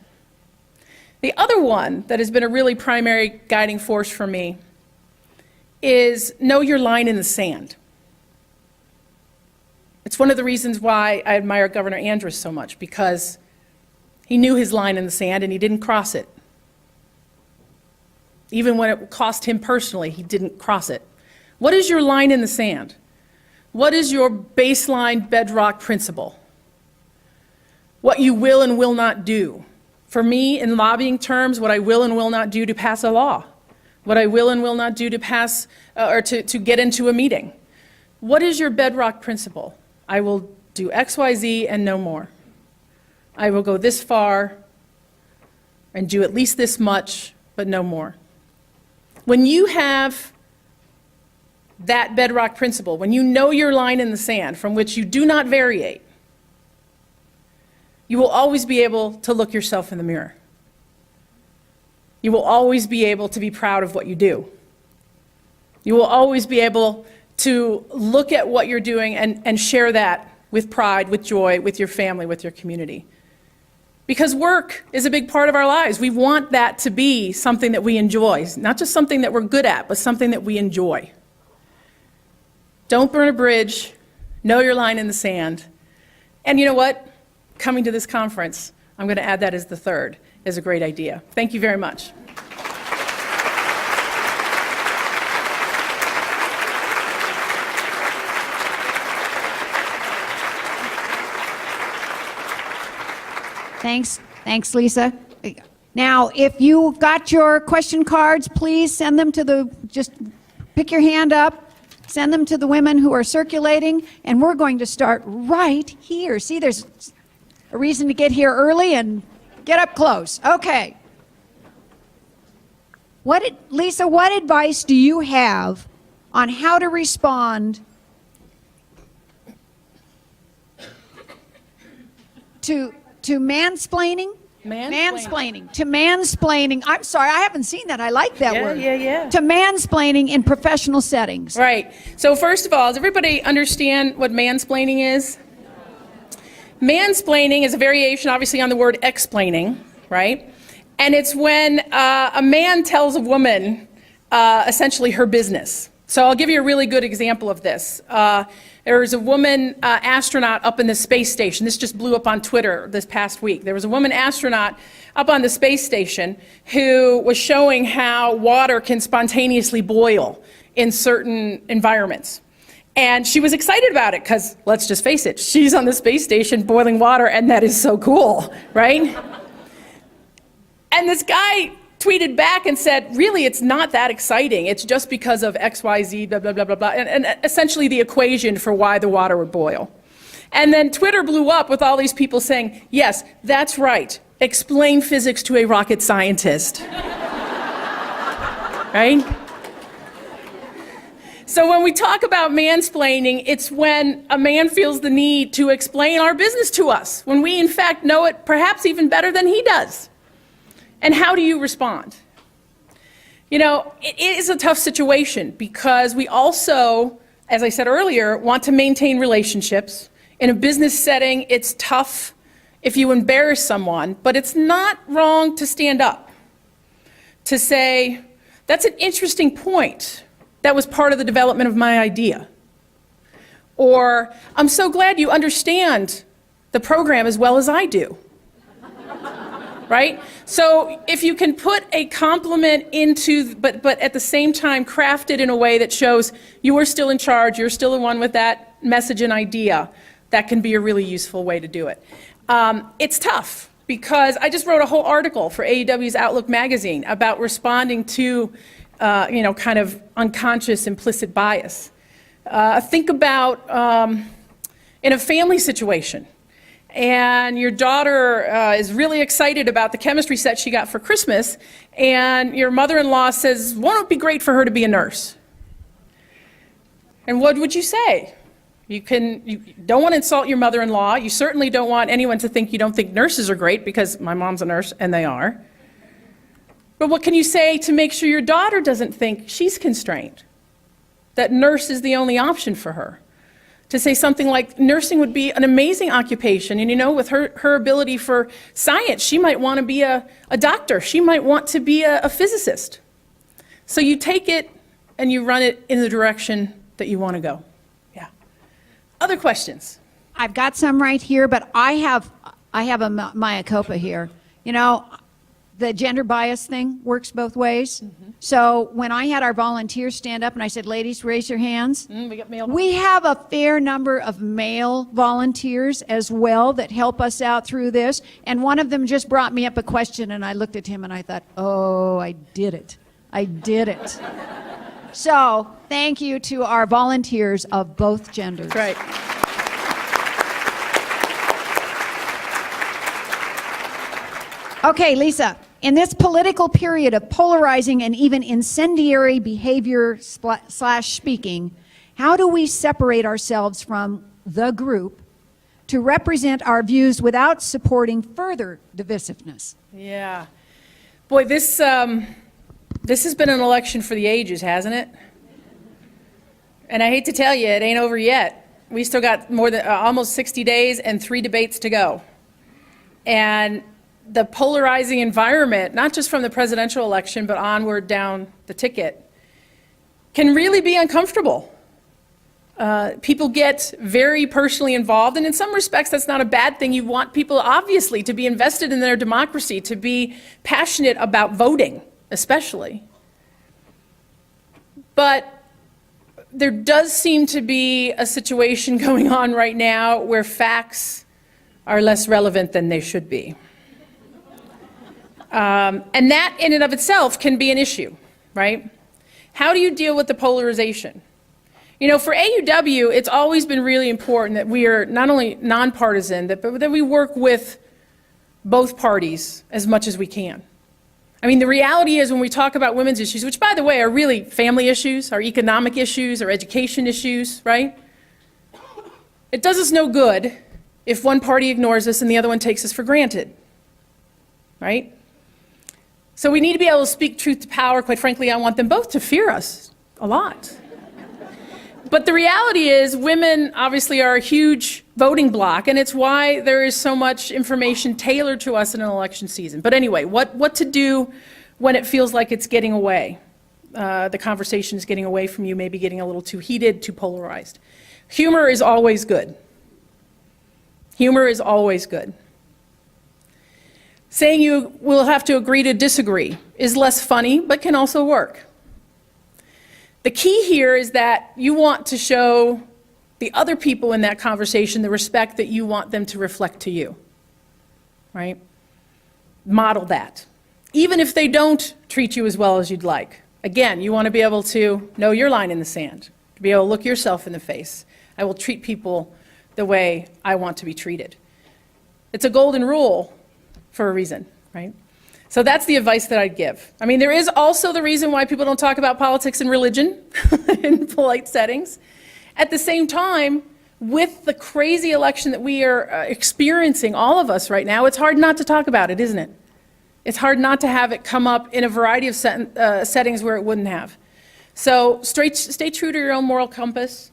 The other one that has been a really primary guiding force for me is know your line in the sand. It's one of the reasons why I admire Governor Andrus so much, because he knew his line in the sand and he didn't cross it. Even when it cost him personally, he didn't cross it. What is your line in the sand? What is your baseline bedrock principle? What you will and will not do. For me, in lobbying terms, what I will and will not do to pass a law. What I will and will not do to pass or to get into a meeting. What is your bedrock principle? I will do X, Y, Z and no more. I will go this far and do at least this much, but no more. When you have that bedrock principle, when you know your line in the sand from which you do not variate, you will always be able to look yourself in the mirror. You will always be able to be proud of what you do. You will always be able to look at what you're doing and share that with pride, with joy, with your family, with your community. Because work is a big part of our lives. We want that to be something that we enjoy, not just something that we're good at, but something that we enjoy. Don't burn a bridge, know your line in the sand. And you know what? Coming to this conference, I'm going to add that as the third, is a great idea. Thank you very much. Thanks, Lisa. Now, if you got your question cards, please send them to just pick your hand up, send them to the women who are circulating, and we're going to start right here. See, there's a reason to get here early and get up close. Okay. Lisa, what advice do you have on how to respond to mansplaining? To mansplaining. I'm sorry, I haven't seen that. I like that word. Yeah. To mansplaining in professional settings. Right. So first of all, does everybody understand what mansplaining is? Mansplaining is a variation, obviously, on the word explaining, right? And it's when a man tells a woman essentially her business. So I'll give you a really good example of this. There was a woman astronaut up in the space station. This just blew up on Twitter this past week. There was a woman astronaut up on the space station who was showing how water can spontaneously boil in certain environments. And she was excited about it because, let's just face it, she's on the space station boiling water, and that is so cool, right? And this guy tweeted back and said, really, it's not that exciting. It's just because of X, Y, Z, blah, blah, blah, blah, blah, and essentially the equation for why the water would boil. And then Twitter blew up with all these people saying, yes, that's right. Explain physics to a rocket scientist. Right? So when we talk about mansplaining, it's when a man feels the need to explain our business to us, when we in fact know it perhaps even better than he does. And how do you respond? You know, it is a tough situation because we also, as I said earlier, want to maintain relationships. In a business setting, it's tough if you embarrass someone, but it's not wrong to stand up, to say, that's an interesting point. That was part of the development of my idea. Or, I'm so glad you understand the program as well as I do. Right? So if you can put a compliment into, but at the same time craft it in a way that shows you are still in charge, you're still the one with that message and idea, that can be a really useful way to do it. It's tough because I just wrote a whole article for AEW's Outlook magazine about responding to, kind of unconscious implicit bias. Think about in a family situation. And your daughter is really excited about the chemistry set she got for Christmas, and your mother-in-law says, won't it be great for her to be a nurse? And what would you say? You don't want to insult your mother-in-law. You certainly don't want anyone to think you don't think nurses are great, because my mom's a nurse, and they are. But what can you say to make sure your daughter doesn't think she's constrained, that nurse is the only option for her? To say something like, nursing would be an amazing occupation, and with her ability for science, she might want to be a doctor, she might want to be a physicist. So you take it and you run it in the direction that you want to go. Yeah. Other questions? I've got some right here, but I have a Maya Copa here. The gender bias thing works both ways. Mm-hmm. So when I had our volunteers stand up and I said, ladies, raise your hands. We have a fair number of male volunteers as well that help us out through this. And one of them just brought me up a question, and I looked at him and I thought, oh, I did it. So thank you to our volunteers of both genders. Right. Okay, Lisa, in this political period of polarizing and even incendiary behavior / speaking, how do we separate ourselves from the group to represent our views without supporting further divisiveness? Yeah. Boy, this has been an election for the ages, hasn't it? And I hate to tell you, it ain't over yet. We still got more than almost 60 days and 3 debates to go. And the polarizing environment, not just from the presidential election, but onward down the ticket, can really be uncomfortable. People get very personally involved, and in some respects that's not a bad thing. You want people, obviously, to be invested in their democracy, to be passionate about voting, especially. But there does seem to be a situation going on right now where facts are less relevant than they should be. And that in and of itself can be an issue, right? How do you deal with the polarization? You know, for AUW, it's always been really important that we are not only nonpartisan, but that we work with both parties as much as we can. I mean, the reality is when we talk about women's issues, which by the way are really family issues, are economic issues, are education issues, right? It does us no good if one party ignores us and the other one takes us for granted, right? So we need to be able to speak truth to power. Quite frankly, I want them both to fear us a lot. But the reality is women obviously are a huge voting bloc, and it's why there is so much information tailored to us in an election season. But anyway, what to do when it feels like it's getting away? The conversation is getting away from you, maybe getting a little too heated, too polarized. Humor is always good. Humor is always good. Saying you will have to agree to disagree is less funny, but can also work. The key here is that you want to show the other people in that conversation the respect that you want them to reflect to you, right? Model that. Even if they don't treat you as well as you'd like. Again, you want to be able to know your line in the sand, to be able to look yourself in the face. I will treat people the way I want to be treated. It's a golden rule for a reason, right? So that's the advice that I'd give. I mean, there is also the reason why people don't talk about politics and religion in polite settings. At the same time, with the crazy election that we are experiencing, all of us right now, it's hard not to talk about it, isn't it? It's hard not to have it come up in a variety of settings where it wouldn't have. So stay true to your own moral compass.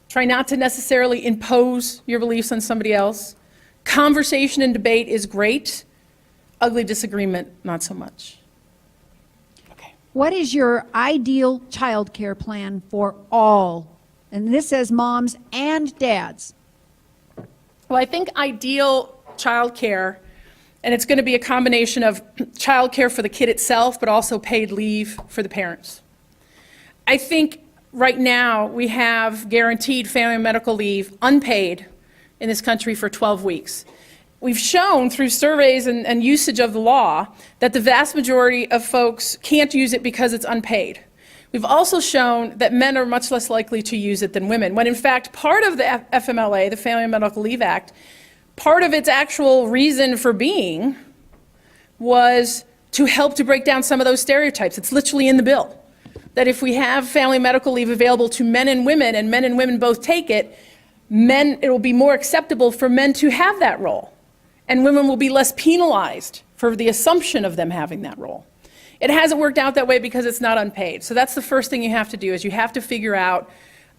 Try not to necessarily impose your beliefs on somebody else. Conversation and debate is great. Ugly disagreement, not so much. Okay. What is your ideal child care plan for all? And this says moms and dads. Well, I think ideal child care, and it's going to be a combination of child care for the kid itself, but also paid leave for the parents. I think right now we have guaranteed family medical leave, unpaid, in this country for 12 weeks. We've shown through surveys and usage of the law that the vast majority of folks can't use it because it's unpaid. We've also shown that men are much less likely to use it than women, when in fact part of the FMLA, the Family Medical Leave Act, part of its actual reason for being was to help to break down some of those stereotypes. It's literally in the bill, that if we have family medical leave available to men and women both take it, it will be more acceptable for men to have that role. And women will be less penalized for the assumption of them having that role. It hasn't worked out that way because it's not unpaid. So that's the first thing you have to do, is you have to figure out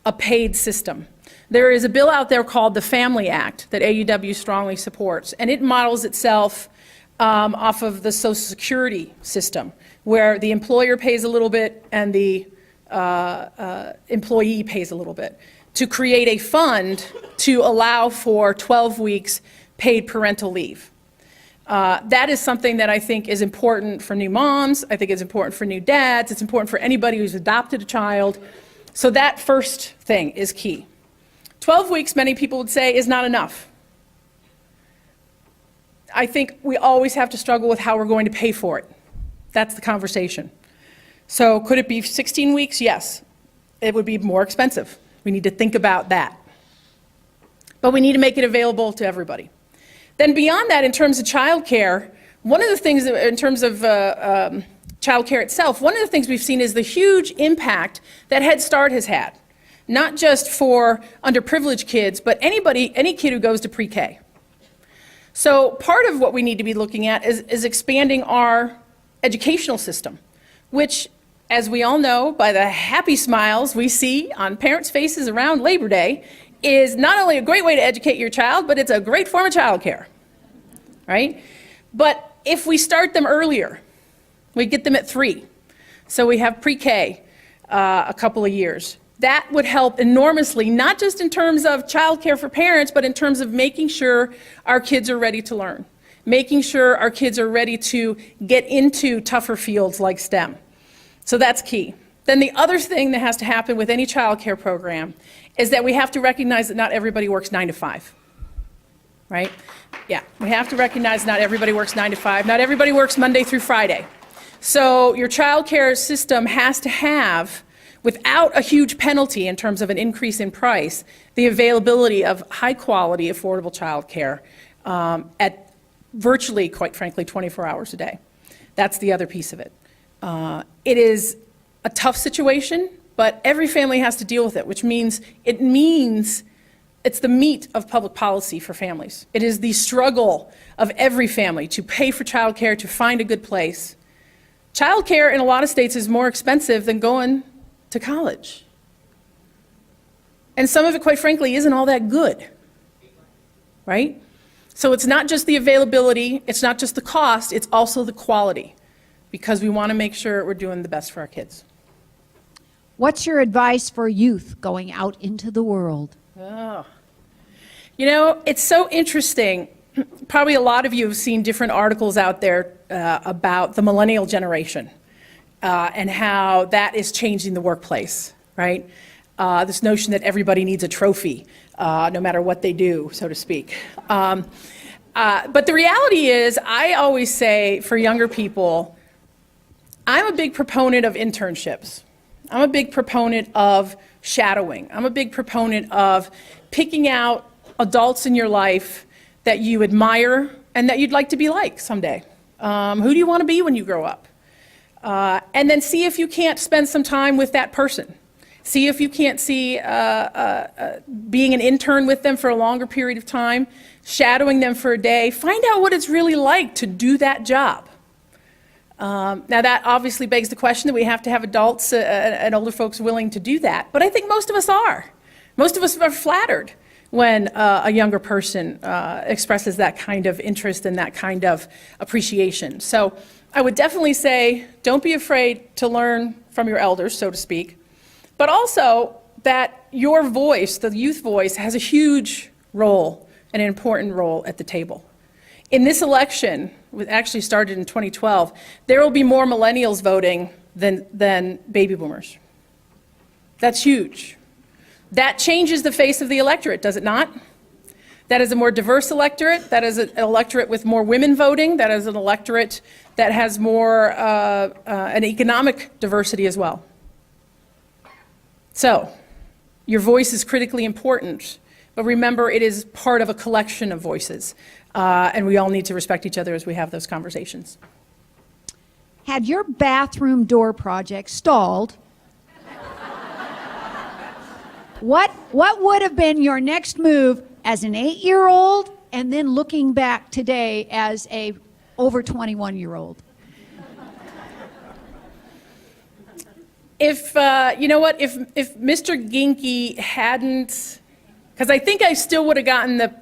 a paid system. There is a bill out there called the Family Act that AUW strongly supports, and it models itself off of the Social Security system, where the employer pays a little bit and the employee pays a little bit, to create a fund to allow for 12 weeks paid parental leave. That is something that I think is important for new moms. I think it's important for new dads. It's important for anybody who's adopted a child. So that first thing is key. 12 weeks, many people would say, is not enough. I think we always have to struggle with how we're going to pay for it. That's the conversation. So could it be 16 weeks? Yes. It would be more expensive. We need to think about that. But we need to make it available to everybody. Then beyond that, in terms of child care, one of the things that, in terms of child care itself, one of the things we've seen is the huge impact that Head Start has had, not just for underprivileged kids, but any kid who goes to pre-K. So part of what we need to be looking at is expanding our educational system, which, as we all know by the happy smiles we see on parents' faces around Labor Day, is not only a great way to educate your child, but it's a great form of childcare, right? But if we start them earlier, we get them at 3, so we have pre-K a couple of years. That would help enormously, not just in terms of childcare for parents, but in terms of making sure our kids are ready to learn, making sure our kids are ready to get into tougher fields like STEM. So that's key. Then the other thing that has to happen with any childcare program is that we have to recognize that not everybody works 9 to 5. right? Yeah, we have to recognize not everybody works 9 to 5. Not everybody works Monday through Friday. So your child care system has to have, without a huge penalty in terms of an increase in price, the availability of high-quality, affordable child care at virtually, quite frankly, 24 hours a day. That's the other piece of it. It is a tough situation, but every family has to deal with it, which means it's the meat of public policy for families. It is the struggle of every family to pay for child care, to find a good place. Child care in a lot of states is more expensive than going to college. And some of it, quite frankly, isn't all that good, right? So it's not just the availability, it's not just the cost, it's also the quality, because we want to make sure we're doing the best for our kids. What's your advice for youth going out into the world? Oh. You know, it's so interesting. Probably a lot of you have seen different articles out there about the millennial generation and how that is changing the workplace, right? This notion that everybody needs a trophy, no matter what they do, so to speak. But the reality is, I always say for younger people, I'm a big proponent of internships. I'm a big proponent of shadowing. I'm a big proponent of picking out adults in your life that you admire and that you'd like to be like someday. Who do you want to be when you grow up? And then see if you can't spend some time with that person. See if you can't see being an intern with them for a longer period of time, shadowing them for a day. Find out what it's really like to do that job. Now that obviously begs the question that we have to have adults and older folks willing to do that, but I think most of us are. Most of us are flattered when a younger person expresses that kind of interest and that kind of appreciation. So I would definitely say, don't be afraid to learn from your elders, so to speak, but also that your voice, the youth voice, has a huge role, an important role at the table. In this election, which actually started in 2012, there will be more millennials voting than baby boomers. That's huge. That changes the face of the electorate, does it not? That is a more diverse electorate. That is an electorate with more women voting. That is an electorate that has more an economic diversity as well. So, your voice is critically important, but remember, it is part of a collection of voices, and we all need to respect each other as we have those conversations. Had your bathroom door project stalled, what would have been your next move as an 8-year-old and then looking back today as a over 21-year-old? If, you know what, if Mr. Ginky hadn't, because I think I still would have gotten the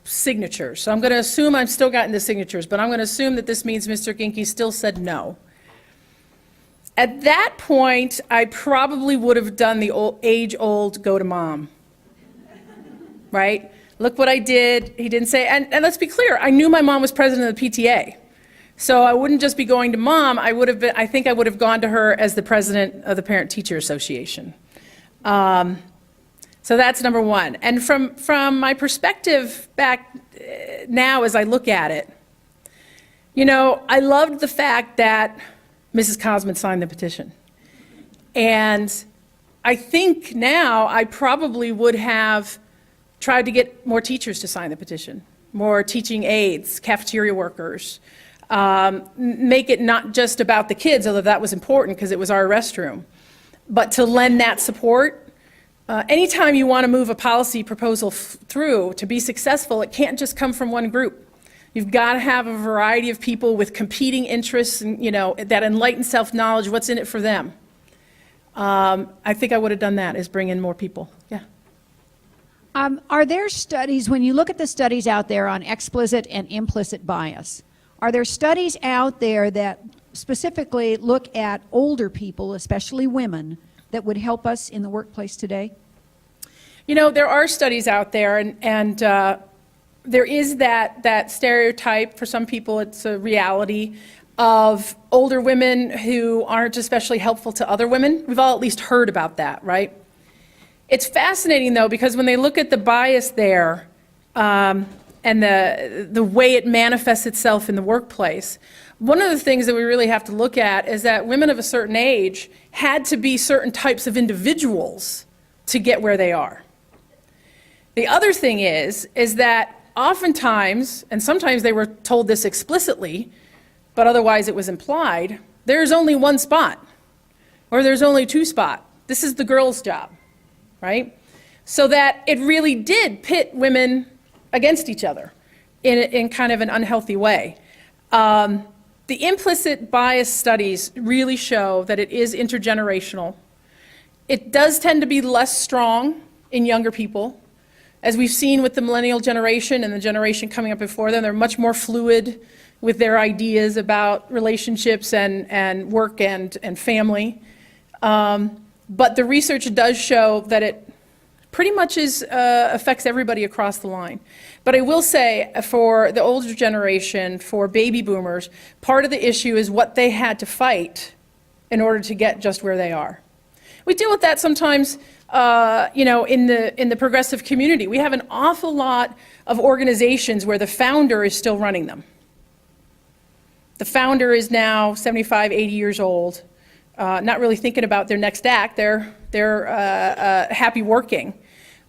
signatures, so I'm going to assume I've still gotten the signatures, but I'm going to assume that this means Mr. Ginky still said no. At that point, I probably would have done the age-old go to mom, right? Look what I did. He didn't say, and let's be clear, I knew my mom was president of the PTA. So I wouldn't just be going to mom, I think I would have gone to her as the president of the Parent Teacher Association. So that's number one. And from my perspective back now as I look at it, you know, I loved the fact that Mrs. Cosman signed the petition. And I think now I probably would have tried to get more teachers to sign the petition, more teaching aides, cafeteria workers, make it not just about the kids, although that was important because it was our restroom, but to lend that support. Anytime you want to move a policy proposal through to be successful, it can't just come from one group. You've got to have a variety of people with competing interests and, you know, that enlightened self-knowledge, what's in it for them. I think I would have done that, is bring in more people. Yeah. Are there studies, when you look at the studies out there on explicit and implicit bias, are there studies out there that specifically look at older people, especially women, that would help us in the workplace today? You know, there are studies out there, and there is that stereotype, for some people it's a reality, of older women who aren't especially helpful to other women. We've all at least heard about that, right? It's fascinating, though, because when they look at the bias there, and the way it manifests itself in the workplace. One of the things that we really have to look at is that women of a certain age had to be certain types of individuals to get where they are. The other thing is that oftentimes, and sometimes they were told this explicitly, but otherwise it was implied, there's only one spot, or there's only two spots. This is the girl's job, right? So that it really did pit women against each other in kind of an unhealthy way. The implicit bias studies really show that it is intergenerational. It does tend to be less strong in younger people. As we've seen with the millennial generation and the generation coming up before them, they're much more fluid with their ideas about relationships and work and family. But the research does show that it pretty much affects everybody across the line. But I will say, for the older generation, for baby boomers, part of the issue is what they had to fight in order to get just where they are. We deal with that sometimes, in the progressive community. We have an awful lot of organizations where the founder is still running them. The founder is now 75, 80 years old, not really thinking about their next act. They're happy working.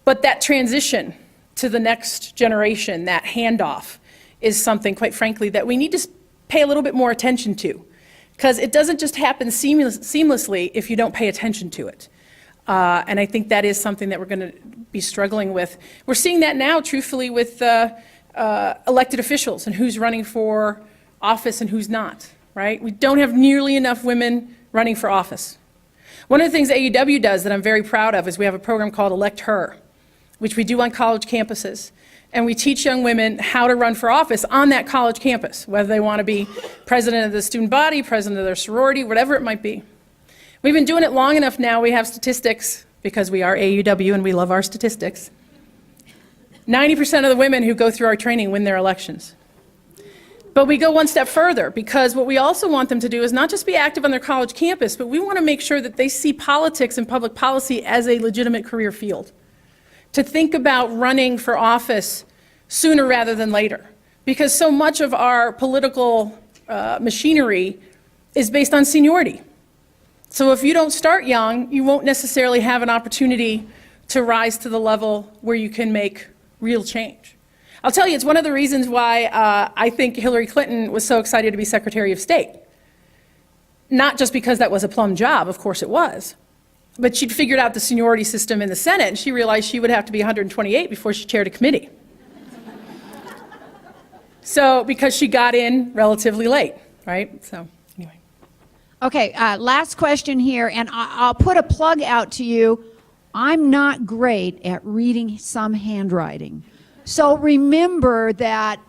But that transition to the next generation, that handoff, is something, quite frankly, that we need to pay a little bit more attention to. Because it doesn't just happen seamlessly if you don't pay attention to it. And I think that is something that we're going to be struggling with. We're seeing that now, truthfully, with elected officials and who's running for office and who's not, right? We don't have nearly enough women running for office. One of the things AUW does that I'm very proud of is we have a program called Elect Her, which we do on college campuses. And we teach young women how to run for office on that college campus, whether they want to be president of the student body, president of their sorority, whatever it might be. We've been doing it long enough now, we have statistics, because we are AUW and we love our statistics. 90% of the women who go through our training win their elections. But we go one step further, because what we also want them to do is not just be active on their college campus, but we want to make sure that they see politics and public policy as a legitimate career field. To think about running for office sooner rather than later. Because so much of our political machinery is based on seniority. So if you don't start young, you won't necessarily have an opportunity to rise to the level where you can make real change. I'll tell you, it's one of the reasons why I think Hillary Clinton was so excited to be Secretary of State. Not just because that was a plum job, of course it was, but she'd figured out the seniority system in the Senate, and she realized she would have to be 128 before she chaired a committee. So, because she got in relatively late, right? So, anyway. Okay, last question here, and I'll put a plug out to you. I'm not great at reading some handwriting. So remember that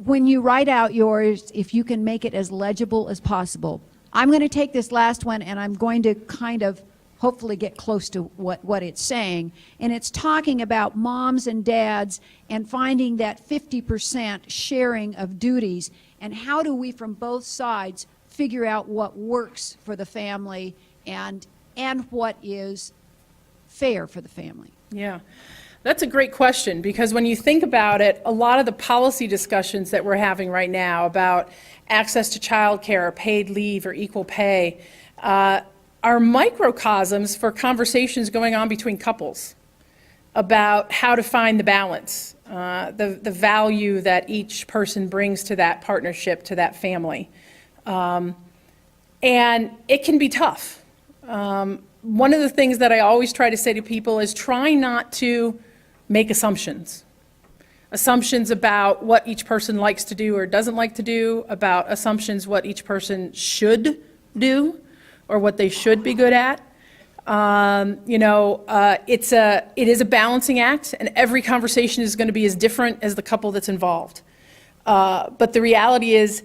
when you write out yours, if you can make it as legible as possible. I'm going to take this last one, and I'm going to kind of hopefully get close to what it's saying. And it's talking about moms and dads and finding that 50% sharing of duties, and how do we from both sides figure out what works for the family and what is fair for the family. Yeah, that's a great question, because when you think about it, a lot of the policy discussions that we're having right now about access to child care, paid leave, or equal pay are microcosms for conversations going on between couples about how to find the balance, the value that each person brings to that partnership, to that family. And it can be tough. One of the things that I always try to say to people is try not to make assumptions. Assumptions about what each person likes to do or doesn't like to do, about assumptions what each person should do or what they should be good at. It is a balancing act, and every conversation is going to be as different as the couple that's involved. But the reality is,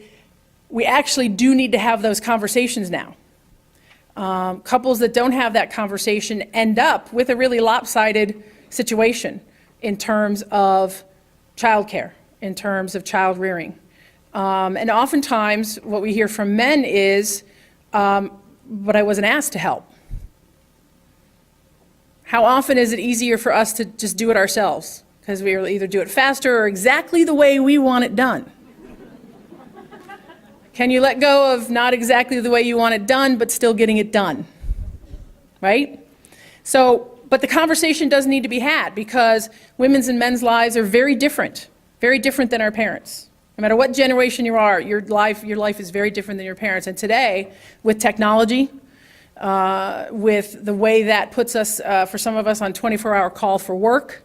we actually do need to have those conversations now. Couples that don't have that conversation end up with a really lopsided situation in terms of childcare, in terms of child rearing. And oftentimes, what we hear from men is, but I wasn't asked to help. How often is it easier for us to just do it ourselves? because we will either do it faster or exactly the way we want it done. Can you let go of not exactly the way you want it done, but still getting it done? Right? So, but the conversation does need to be had, because women's and men's lives are very different than our parents. No matter what generation you are, your life is very different than your parents. And today, with technology, with the way that puts us, for some of us, on 24-hour call for work,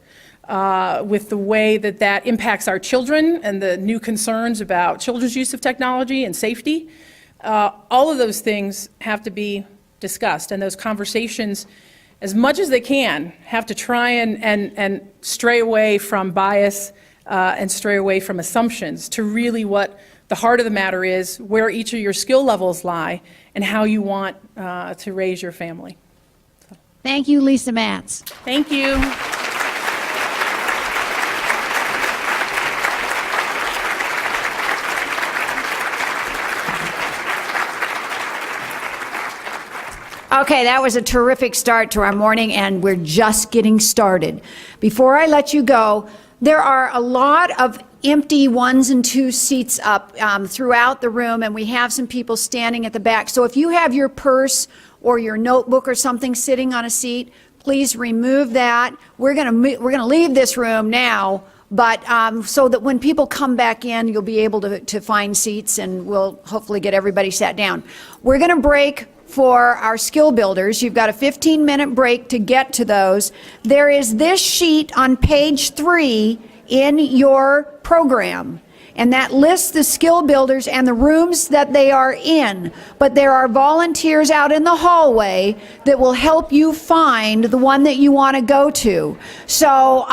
with the way that impacts our children and the new concerns about children's use of technology and safety, all of those things have to be discussed. And those conversations, as much as they can, have to try and stray away from bias and stray away from assumptions to really what the heart of the matter is, where each of your skill levels lie, and how you want to raise your family. Thank you, Lisa Maatz. Thank you. Okay, that was a terrific start to our morning, and we're just getting started. Before I let you go, there are a lot of empty 1s and 2 seats up throughout the room, and we have some people standing at the back. So if you have your purse or your notebook or something sitting on a seat, please remove that. We're gonna leave this room now, but so that when people come back in, you'll be able to find seats, and we'll hopefully get everybody sat down. We're gonna break for our skill builders. You've got a 15-minute break to get to those. There is this sheet on page 3 in your program, and that lists the skill builders and the rooms that they are in. But there are volunteers out in the hallway that will help you find the one that you want to go to. So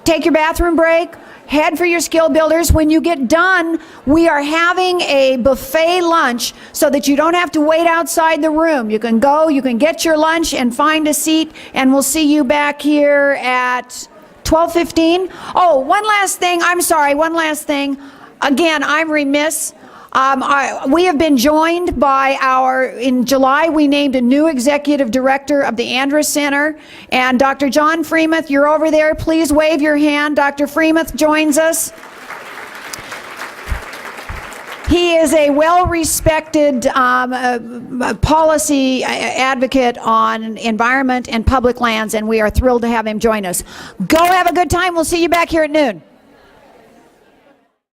take your bathroom break, head for your skill builders. When you get done, we are having a buffet lunch so that you don't have to wait outside the room. You can go, you can get your lunch and find a seat, and we'll see you back here at 12:15. Oh, one last thing. I'm sorry, one last thing. Again, I'm remiss. We have been joined by in July, we named a new executive director of the Andrus Center, and Dr. John Freemuth, you're over there. Please wave your hand. Dr. Freemuth joins us. He is a well-respected policy advocate on environment and public lands, and we are thrilled to have him join us. Go have a good time. We'll see you back here at noon.